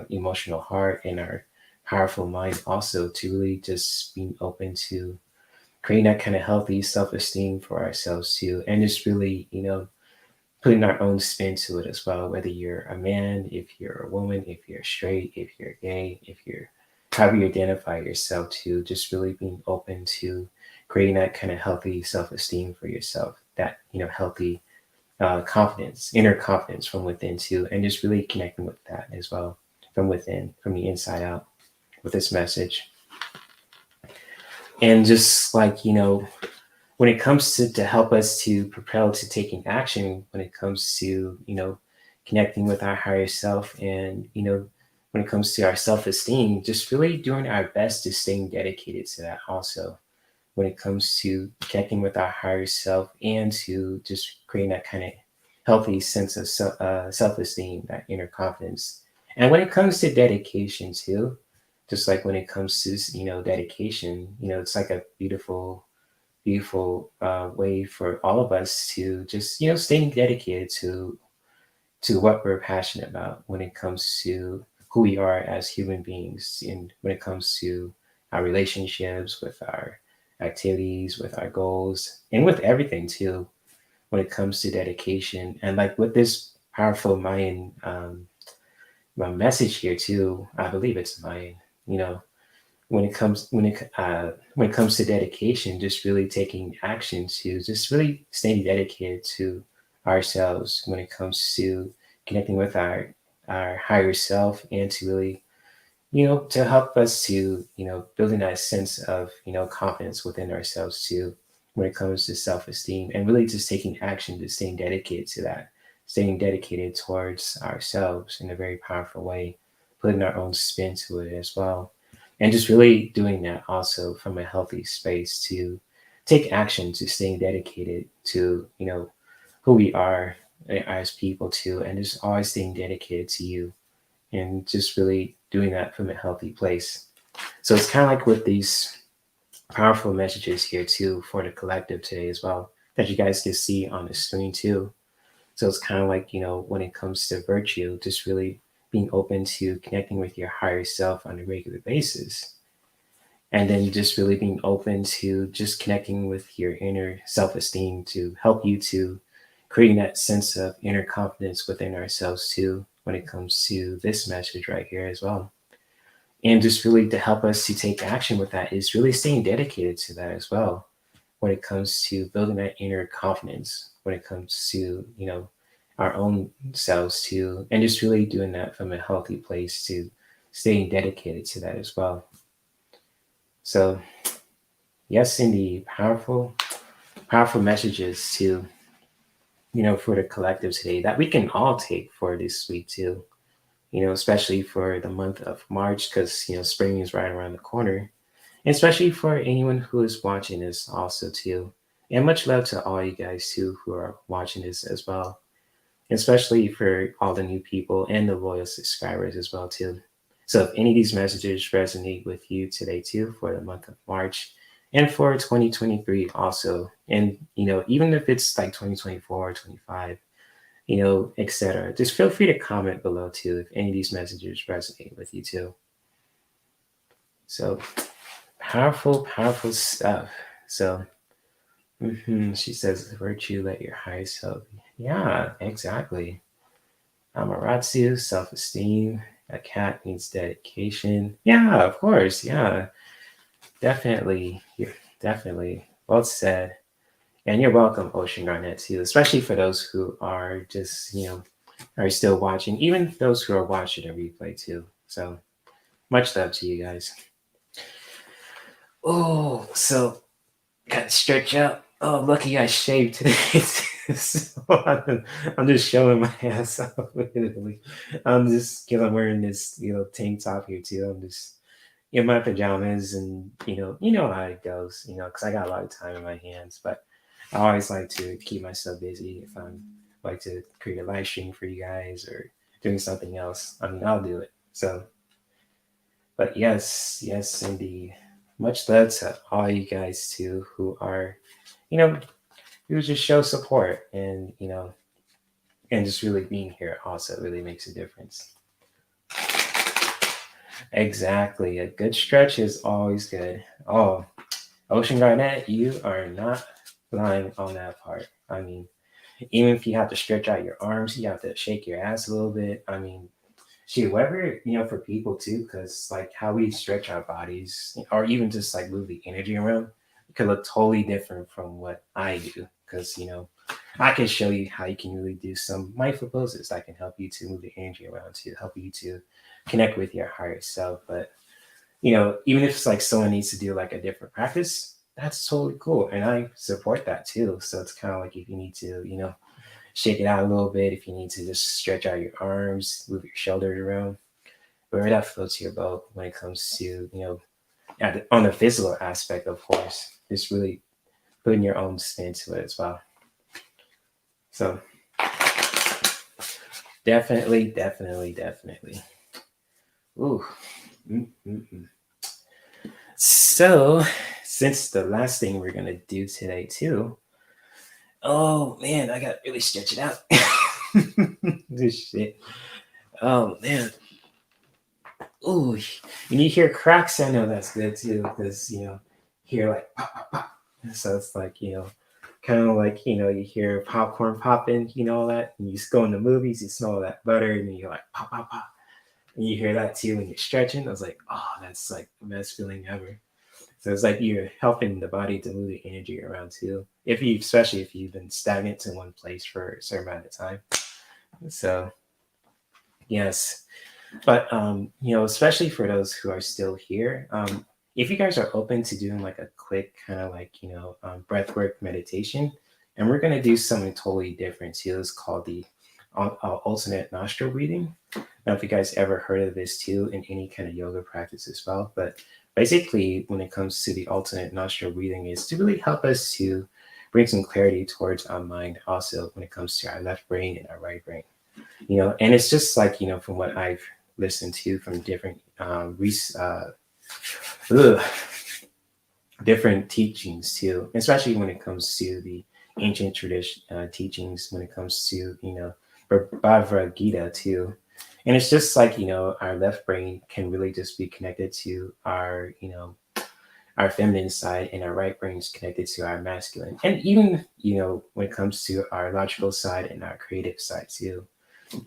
emotional heart, and our powerful mind, also to really just being open to creating that kind of healthy self-esteem for ourselves too, and just really putting our own spin to it as well, whether you're a man, if you're a woman, if you're straight, if you're gay, if you're however you identify yourself, to just really being open to creating that kind of healthy self-esteem for yourself, that healthy confidence, inner confidence from within too, and just really connecting with that as well from within, from the inside out, with this message. And just like when it comes to help us to propel to taking action, when it comes to connecting with our higher self, and when it comes to our self-esteem, just really doing our best to staying dedicated to that also, when it comes to connecting with our higher self, and to just creating that kind of healthy sense of self-esteem, that inner confidence. And when it comes to dedication too, just like when it comes to dedication, it's like a beautiful way for all of us to just staying dedicated to what we're passionate about when it comes to who we are as human beings, and when it comes to our relationships, with our activities, with our goals, and with everything too, when it comes to dedication. And like with this powerful Mayan message here too, I believe it's Mayan, when it comes to dedication, just really taking action to just really staying dedicated to ourselves when it comes to connecting with our higher self, and to really to help us to building that sense of confidence within ourselves too, when it comes to self-esteem, and really just taking action to staying dedicated to that, staying dedicated towards ourselves in a very powerful way, putting our own spin to it as well, and just really doing that also from a healthy space to take action to staying dedicated to who we are as people too, and just always staying dedicated to you, and just really doing that from a healthy place. So it's kind of like with these powerful messages here too for the collective today as well that you guys can see on the screen too. So it's kind of like, when it comes to virtue, just really being open to connecting with your higher self on a regular basis. And then just really being open to just connecting with your inner self esteem to help you to creating that sense of inner confidence within ourselves too, when it comes to this message right here as well. And just really to help us to take action with that is really staying dedicated to that as well when it comes to building that inner confidence, when it comes to, our own selves too, and just really doing that from a healthy place to staying dedicated to that as well. So yes, indeed, powerful messages to, for the collective today that we can all take for this week too, especially for the month of March, because, spring is right around the corner, and especially for anyone who is watching this also too. And much love to all you guys too who are watching this as well, especially for all the new people and the loyal subscribers as well too. So if any of these messages resonate with you today too for the month of March and for 2023 also, and even if it's like 2024 or 25, etc., just feel free to comment below too if any of these messages resonate with you too. So powerful stuff. So she says, virtue, let your higher self. Yeah, exactly. Amaratsu, self-esteem. A cat needs dedication. Yeah, of course. Yeah, definitely. Yeah, definitely. Well said. And you're welcome, Ocean Garnet, too, especially for those who are just, are still watching, even those who are watching a replay, too. So much love to you guys. Oh, so got to stretch out. Oh, lucky I shaved today. So I'm just showing my ass off. Literally, I'm just because I'm wearing this, tank top here too. I'm just in my pajamas, and you know how it goes. Because I got a lot of time in my hands, but I always like to keep myself busy. If I'm like to create a live stream for you guys or doing something else, I mean, I'll do it. So, but yes, indeed. Much love to all you guys too who are, you know, who just show support and and just really being here also really makes a difference. Exactly. A good stretch is always good. Oh, Ocean Garnet, you are not lying on that part. I mean, even if you have to stretch out your arms, you have to shake your ass a little bit. I mean, shoot, whatever, for people too, because like how we stretch our bodies or even just like move the energy around, it could look totally different from what I do. Because, I can show you how you can really do some mindful poses that can help you to move the energy around to help you to connect with your higher self. But, even if it's like someone needs to do like a different practice, that's totally cool. And I support that too. So it's kind of like if you need to, shake it out a little bit, if you need to just stretch out your arms, move your shoulders around, wherever that floats your boat when it comes to, on the physical aspect, of course, just really putting your own spin to it as well. So definitely. Ooh. Mm-mm-mm. So, since the last thing we're gonna do today too, oh man, I got to really stretch it out. This shit. Oh man. Ooh, when you hear cracks, I know that's good too, because hear like pop, pop, pop. So it's like kind of like you hear popcorn popping, all that, and you go in the movies, you smell that butter, and then you're like pop, pop, pop, and you hear that too when you're stretching. I was like, oh, that's like the best feeling ever. So it's like you're helping the body to move the energy around too. Especially if you've been stagnant in one place for a certain amount of time. So yes, but especially for those who are still here, if you guys are open to doing like a quick kind of like breathwork meditation, and we're gonna do something totally different too. It's called the alternate nostril breathing. Now, if you guys ever heard of this too in any kind of yoga practice as well, but basically when it comes to the alternate nostril breathing is to really help us to bring some clarity towards our mind also when it comes to our left brain and our right brain. And it's just like from what I've listened to from different ugh, different teachings too, especially when it comes to the ancient tradition teachings. When it comes to Bhagavad Gita too, and it's just like our left brain can really just be connected to our feminine side, and our right brain is connected to our masculine, and even when it comes to our logical side and our creative side too.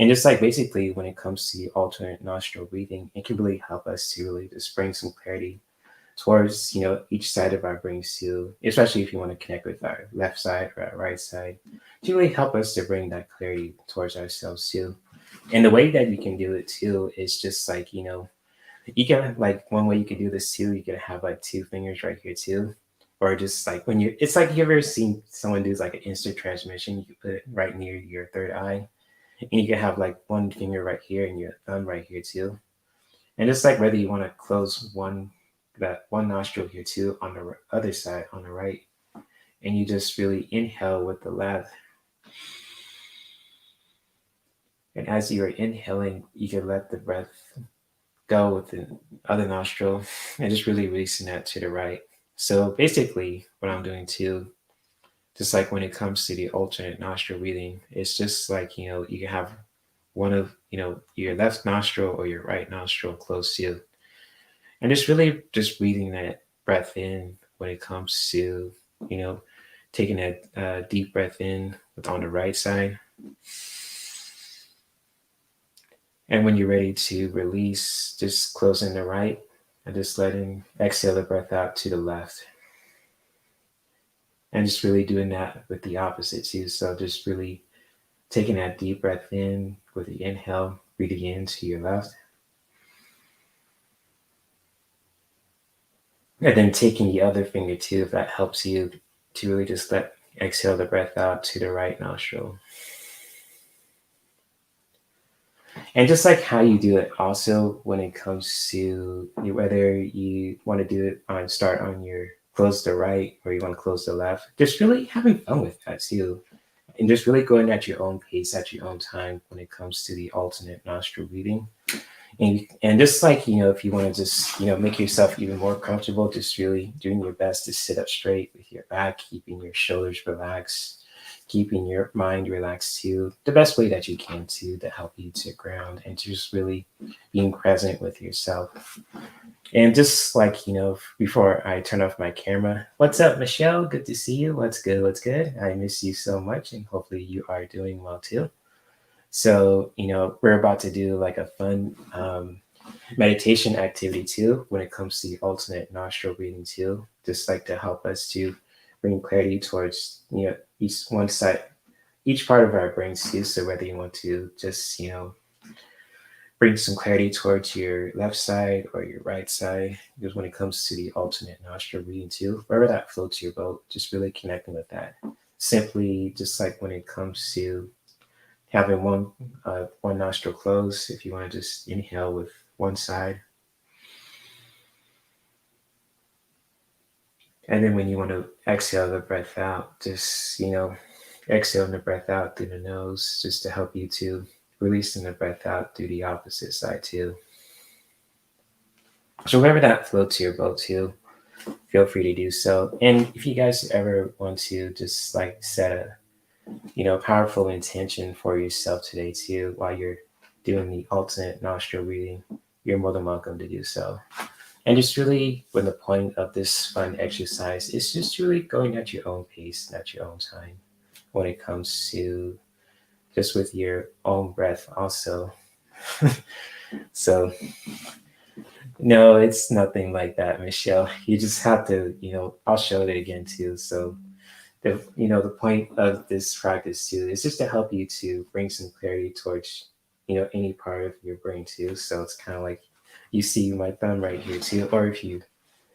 And just like basically when it comes to the alternate nostril breathing, it can really help us to really just bring some clarity towards each side of our brains too, especially if you want to connect with our left side or our right side, to really help us to bring that clarity towards ourselves too. And the way that you can do it too is just like you can, like, one way you could do this too, you could have like two fingers right here too, or just like when you, it's like, you ever seen someone do like an instant transmission, you could put it right near your third eye, and you can have like one finger right here and your thumb right here too. And just like whether you want to close that one nostril here too on the other side, on the right, and you just really inhale with the left. And as you are inhaling, you can let the breath go with the other nostril and just really releasing that to the right. So basically, what I'm doing too, just like when it comes to the alternate nostril breathing, it's just like you can have one of your left nostril or your right nostril close to you, and just really just breathing that breath in when it comes to you know taking that deep breath in with on the right side, and when you're ready to release, just closing the right and just letting exhale the breath out to the left, and just really doing that with the opposite too. So just really taking that deep breath in with the inhale, breathing in to your left, and then taking the other finger too, if that helps you, to really just let exhale the breath out to the right nostril. And just like how you do it also when it comes to whether you want to do it on start on your close the right or you want to close the left, just really having fun with that too. And just really going at your own pace, at your own time when it comes to the alternate nostril breathing. And just like, if you want to just, make yourself even more comfortable, just really doing your best to sit up straight with your back, keeping your shoulders relaxed, keeping your mind relaxed too, the best way that you can too, to help you to ground and to just really being present with yourself. And just like, before I turn off my camera, what's up, Michelle? Good to see you. What's good? What's good? I miss you so much, and hopefully you are doing well too. So, we're about to do like a fun meditation activity too when it comes to the alternate nostril breathing too, just like to help us to bring clarity towards, each one side, each part of our brains too. So whether you want to just, bring some clarity towards your left side or your right side, because when it comes to the alternate nostril breathing too, wherever that floats your boat, just really connecting with that. Simply just like when it comes to having one nostril closed, if you want to just inhale with one side, and then when you want to exhale the breath out, just exhaling the breath out through the nose, just to help you to releasing the breath out through the opposite side too. So wherever that floats your boat too, feel free to do so. And if you guys ever want to just like set a powerful intention for yourself today too, while you're doing the alternate nostril breathing, you're more than welcome to do so. And just really, when the point of this fun exercise is just really going at your own pace and at your own time when it comes to just with your own breath also. So no, it's nothing like that, Michelle. You just have to, I'll show it again too. So the point of this practice too is just to help you to bring some clarity towards any part of your brain too. So it's kind of like you see my thumb right here too, or if you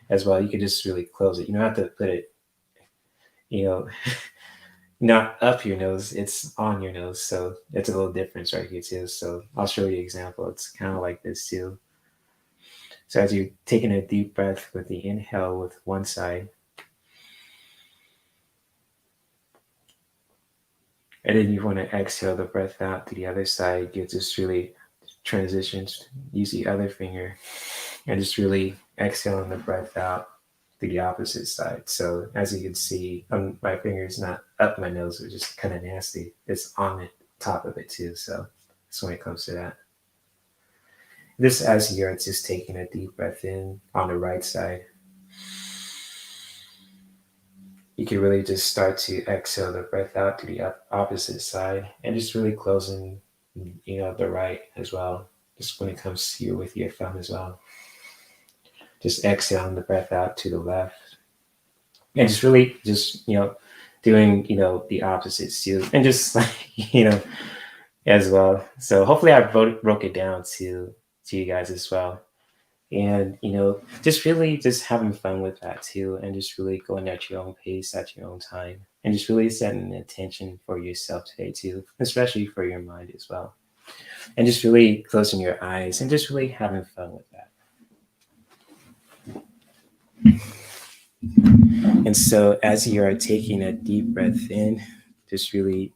as well, you can just really close it. You don't have to put it you know not up your nose, it's on your nose, so it's a little difference right here too. So I'll show you an example. It's kind of like this too. So as you're taking a deep breath with the inhale with one side, and then you want to exhale the breath out to the other side, you just really transitions, use the other finger, and just really exhaling the breath out to the opposite side. So as you can see, my finger's not up my nose, which is kind of nasty. It's on the top of it too. So that's when it comes to that. This as you're just taking a deep breath in on the right side, you can really just start to exhale the breath out to the opposite side and just really closing, the right as well. Just when it comes to you with your thumb as well. Just exhaling the breath out to the left and just really just, doing, the opposites too. And just like, as well. So hopefully I broke it down to you guys as well. And just really just having fun with that too, and just really going at your own pace at your own time, and just really setting an intention for yourself today too, especially for your mind as well, and just really closing your eyes and just really having fun with that. And so as you are taking a deep breath in, just really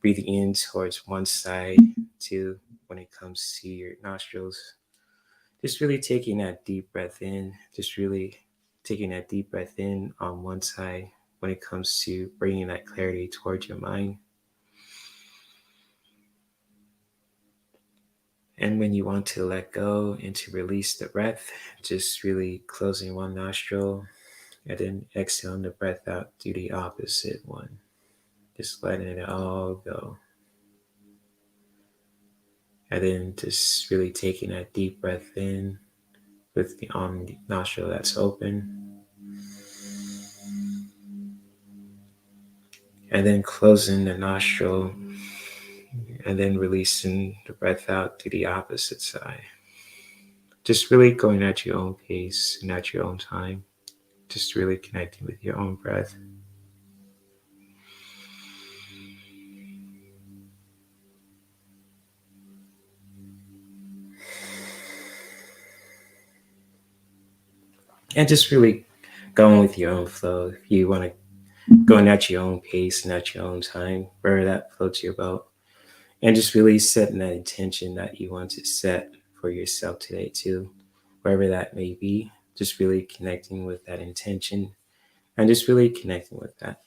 breathing in towards one side too when it comes to your nostrils. Just really taking that deep breath in, just really taking that deep breath in on one side when it comes to bringing that clarity towards your mind. And when you want to let go and to release the breath, just really closing one nostril and then exhaling the breath out to the opposite one. Just letting it all go. And then just really taking that deep breath in with the nostril that's open. And then closing the nostril and then releasing the breath out to the opposite side. Just really going at your own pace and at your own time. Just really connecting with your own breath. And just really going with your own flow. If you want to going at your own pace and at your own time, wherever that floats your boat. And just really setting that intention that you want to set for yourself today too, wherever that may be. Just really connecting with that intention and just really connecting with that.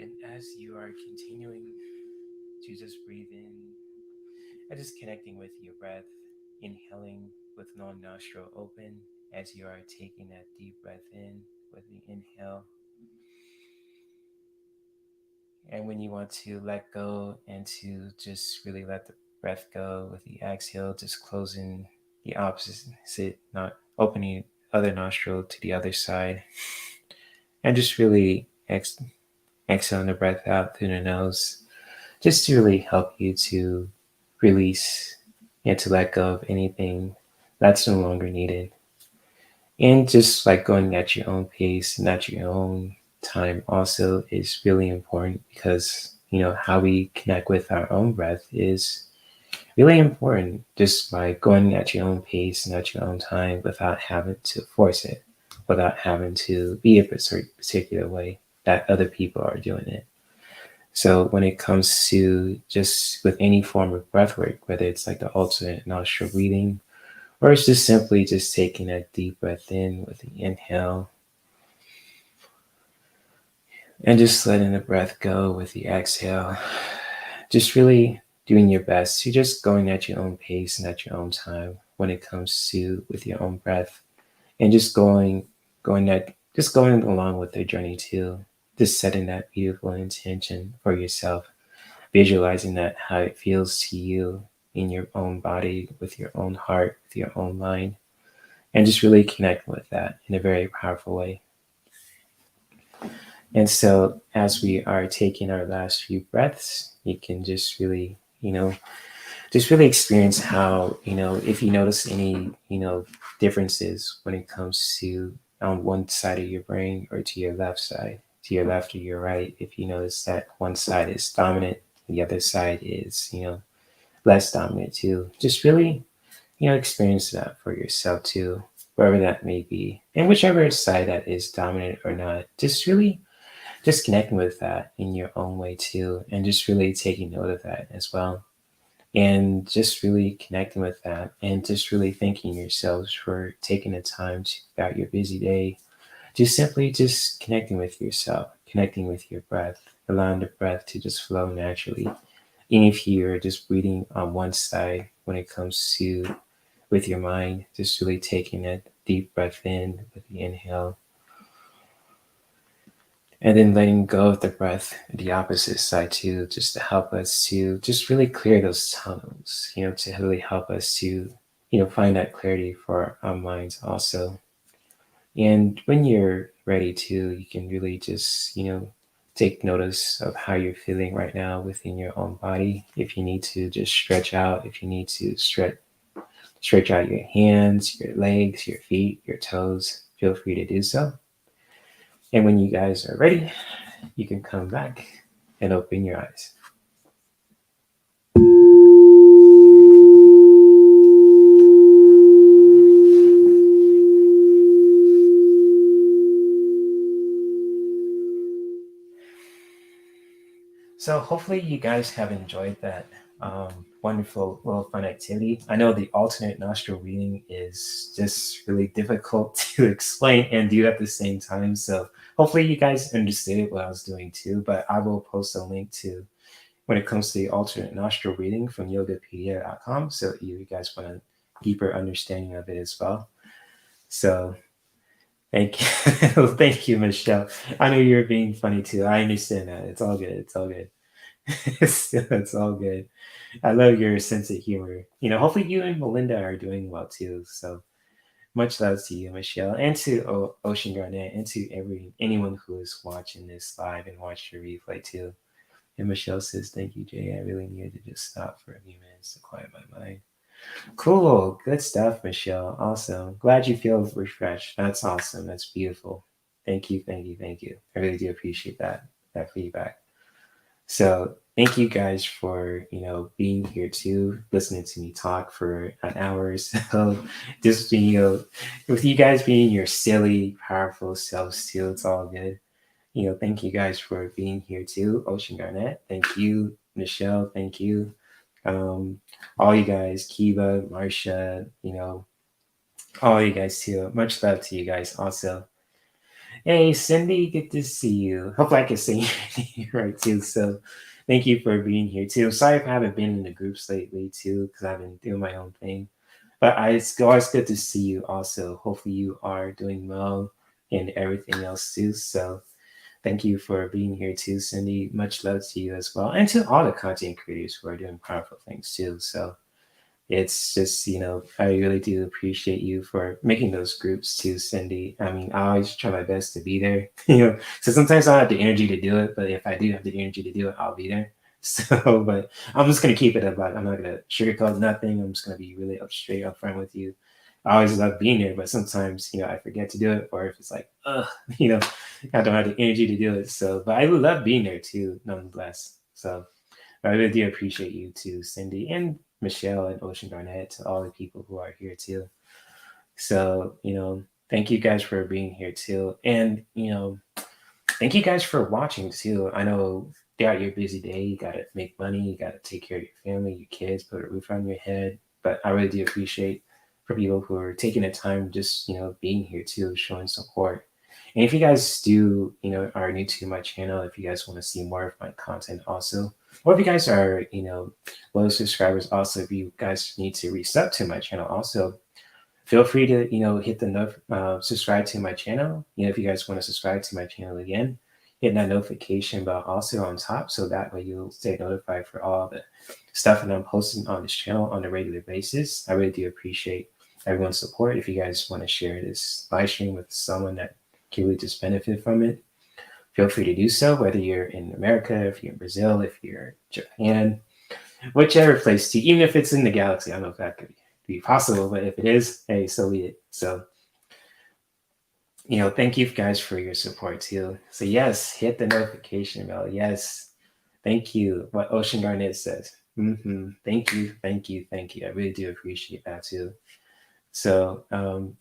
And as you are continuing to just breathe in and just connecting with your breath, inhaling with one nostril open as you are taking that deep breath in with the inhale. And when you want to let go and to just really let the breath go with the exhale, just closing the opposite, not opening other nostril to the other side, and just really exhaling the breath out through the nose, just to really help you to release and to let go of anything that's no longer needed. And just like going at your own pace and at your own time also is really important, because how we connect with our own breath is really important, just by going at your own pace and at your own time without having to force it, without having to be a particular way that other people are doing it. So when it comes to just with any form of breath work, whether it's like the alternate nostril breathing, or it's just simply just taking a deep breath in with the inhale and just letting the breath go with the exhale, just really doing your best to just going at your own pace and at your own time when it comes to with your own breath, and just going along with the journey too, just setting that beautiful intention for yourself, visualizing that how it feels to you in your own body, with your own heart, with your own mind, and just really connect with that in a very powerful way. And so as we are taking our last few breaths, you can just really, just really experience how, if you notice any, differences when it comes to on one side of your brain or to your left side, to your left or your right, if you notice that one side is dominant, the other side is, less dominant too. Just really, experience that for yourself too, wherever that may be. And whichever side that is dominant or not, just really just connecting with that in your own way too, and just really taking note of that as well, and just really connecting with that, and just really thanking yourselves for taking the time throughout your busy day, just simply just connecting with yourself, connecting with your breath, allowing the breath to just flow naturally. And if you're just breathing on one side when it comes to with your mind, just really taking a deep breath in with the inhale, and then letting go of the breath, the opposite side too, just to help us to just really clear those tunnels, to really help us to, find that clarity for our minds also. And when you're ready to, you can really just, take notice of how you're feeling right now within your own body. If you need to just stretch out, if you need to stretch out your hands, your legs, your feet, your toes, feel free to do so. And when you guys are ready, you can come back and open your eyes. So hopefully you guys have enjoyed that wonderful little fun activity. I know the alternate nostril reading is just really difficult to explain and do at the same time. So hopefully you guys understood what I was doing too, but I will post a link to when it comes to the alternate nostril reading from yogapedia.com. So if you guys want a deeper understanding of it as well. So thank you. Thank you, Michelle. I know you're being funny too. I understand that. It's all good. It's all good. It's all good. I love your sense of humor. Hopefully you and Melinda are doing well too. So much love to you, Michelle, and to Ocean Garnett, and to anyone who is watching this live and watch the replay too. And Michelle says, "Thank you, Jay. I really needed to just stop for a few minutes to quiet my mind." Cool, good stuff, Michelle. Awesome. Glad you feel refreshed. That's awesome. That's beautiful. Thank you, thank you, thank you. I really do appreciate that feedback. So thank you guys for being here too, listening to me talk for an hour or so. Just being with you guys being your silly, powerful selves too. It's all good. Thank you guys for being here too. Ocean Garnett, thank you. Michelle, thank you. All you guys, Kiva, Marsha, all you guys too. Much love to you guys also. Hey, Cindy, good to see you. Hopefully I can say your name right too. So thank you for being here too. Sorry if I haven't been in the groups lately too, because I've been doing my own thing. But it's always good to see you also. Hopefully you are doing well and everything else too. So thank you for being here too, Cindy. Much love to you as well. And to all the content creators who are doing powerful things too. So it's just, I really do appreciate you for making those groups too, Cindy. I mean, I always try my best to be there, so sometimes I don't have the energy to do it, but if I do have the energy to do it, I'll be there. So, but I'm just going to keep it about, I'm not going to sugarcoat nothing. I'm just going to be really straight up front with you. I always love being there, but sometimes, I forget to do it, or if it's like, I don't have the energy to do it. So, but I love being there too, nonetheless. So, I really do appreciate you too, Cindy, and Michelle and Ocean Garnett, to all the people who are here too. So, thank you guys for being here too. And, thank you guys for watching too. I know throughout your busy day, you got to make money, you got to take care of your family, your kids, put a roof on your head. But I really do appreciate for people who are taking the time, just, being here too, showing support. And if you guys do, are new to my channel, if you guys want to see more of my content also, or if you guys are, low subscribers also, if you guys need to resub to my channel also, feel free to, hit the subscribe to my channel. If you guys want to subscribe to my channel again, hit that notification bell also on top, so that way you'll stay notified for all the stuff that I'm posting on this channel on a regular basis. I really do appreciate everyone's support. If you guys want to share this live stream with someone that can really just benefit from it, feel free to do so, whether you're in America, if you're in Brazil, if you're in Japan, whichever place too, even if it's in the galaxy. I don't know if that could be possible, but if it is, hey, so be it. So, thank you guys for your support too. So yes, hit the notification bell. Yes, thank you. What Ocean Garnet says. Thank you. I really do appreciate that too. So,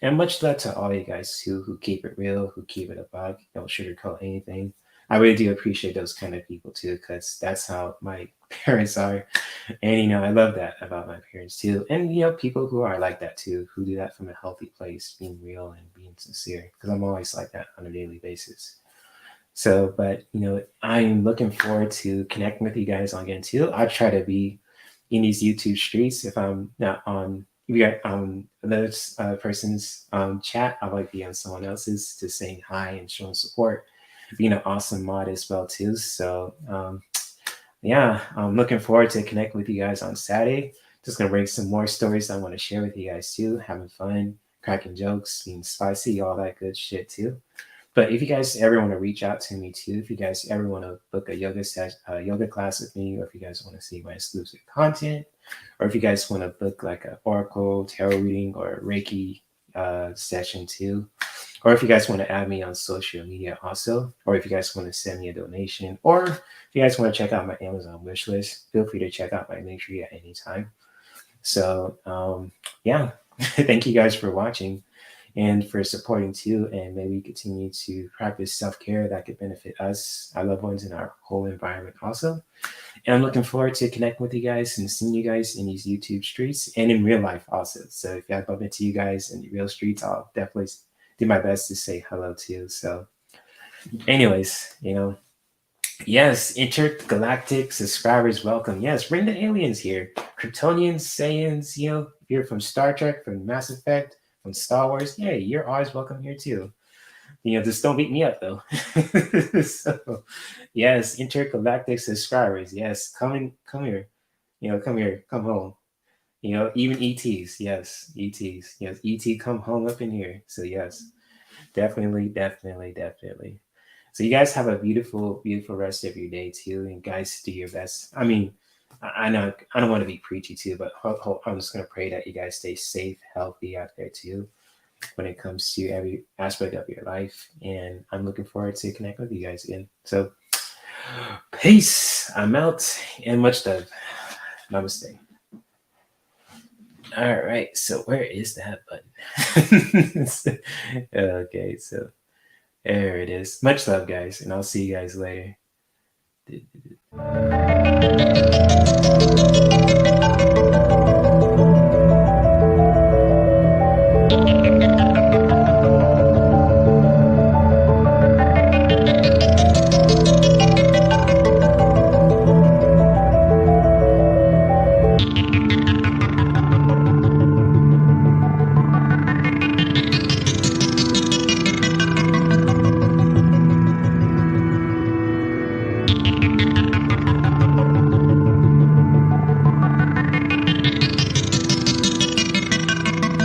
and much love to all you guys who keep it real, who keep it a buck, don't sugarcoat anything. I really do appreciate those kind of people too, because that's how my parents are. And, I love that about my parents too. And, people who are like that too, who do that from a healthy place, being real and being sincere, because I'm always like that on a daily basis. So, but, I'm looking forward to connecting with you guys again too. I try to be in these YouTube streets. If I'm not on we got another person's chat, I might be on someone else's, to saying hi and showing support, being an awesome mod as well too. So yeah, I'm looking forward to connect with you guys on Saturday. Just gonna bring some more stories I want to share with you guys too, having fun, cracking jokes, being spicy, all that good shit too. But if you guys ever want to reach out to me too, if you guys ever want to book a yoga class with me, or if you guys want to see my exclusive content, or if you guys want to book like an oracle, tarot reading, or a Reiki session too, or if you guys want to add me on social media also, or if you guys want to send me a donation, or if you guys want to check out my Amazon wish list, feel free to check out my Linktree at any time. So yeah, thank you guys for watching and for supporting too, and maybe we continue to practice self-care that could benefit us, our loved ones, and our whole environment also. And I'm looking forward to connecting with you guys and seeing you guys in these YouTube streets and in real life also. So if I bump into you guys in the real streets, I'll definitely do my best to say hello to you. So anyways, yes, intergalactic subscribers, welcome. Yes, bring the aliens here. Kryptonians, Saiyans, if you're from Star Trek, from Mass Effect, from Star Wars, yeah, you're always welcome here too. Just don't beat me up though. So yes, intergalactic subscribers, yes, come here. Come home. Even ETs, yes, ET, come home up in here. So yes, definitely. So you guys have a beautiful rest of your day too, and guys, do your best. I mean, I know I don't want to be preachy too, but I'm just gonna pray that you guys stay safe, healthy out there too, when it comes to every aspect of your life. And I'm looking forward to connect with you guys again. So peace. I'm out, and much love. Namaste. All right. So where is that button? Okay. So there it is. Much love, guys, and I'll see you guys later.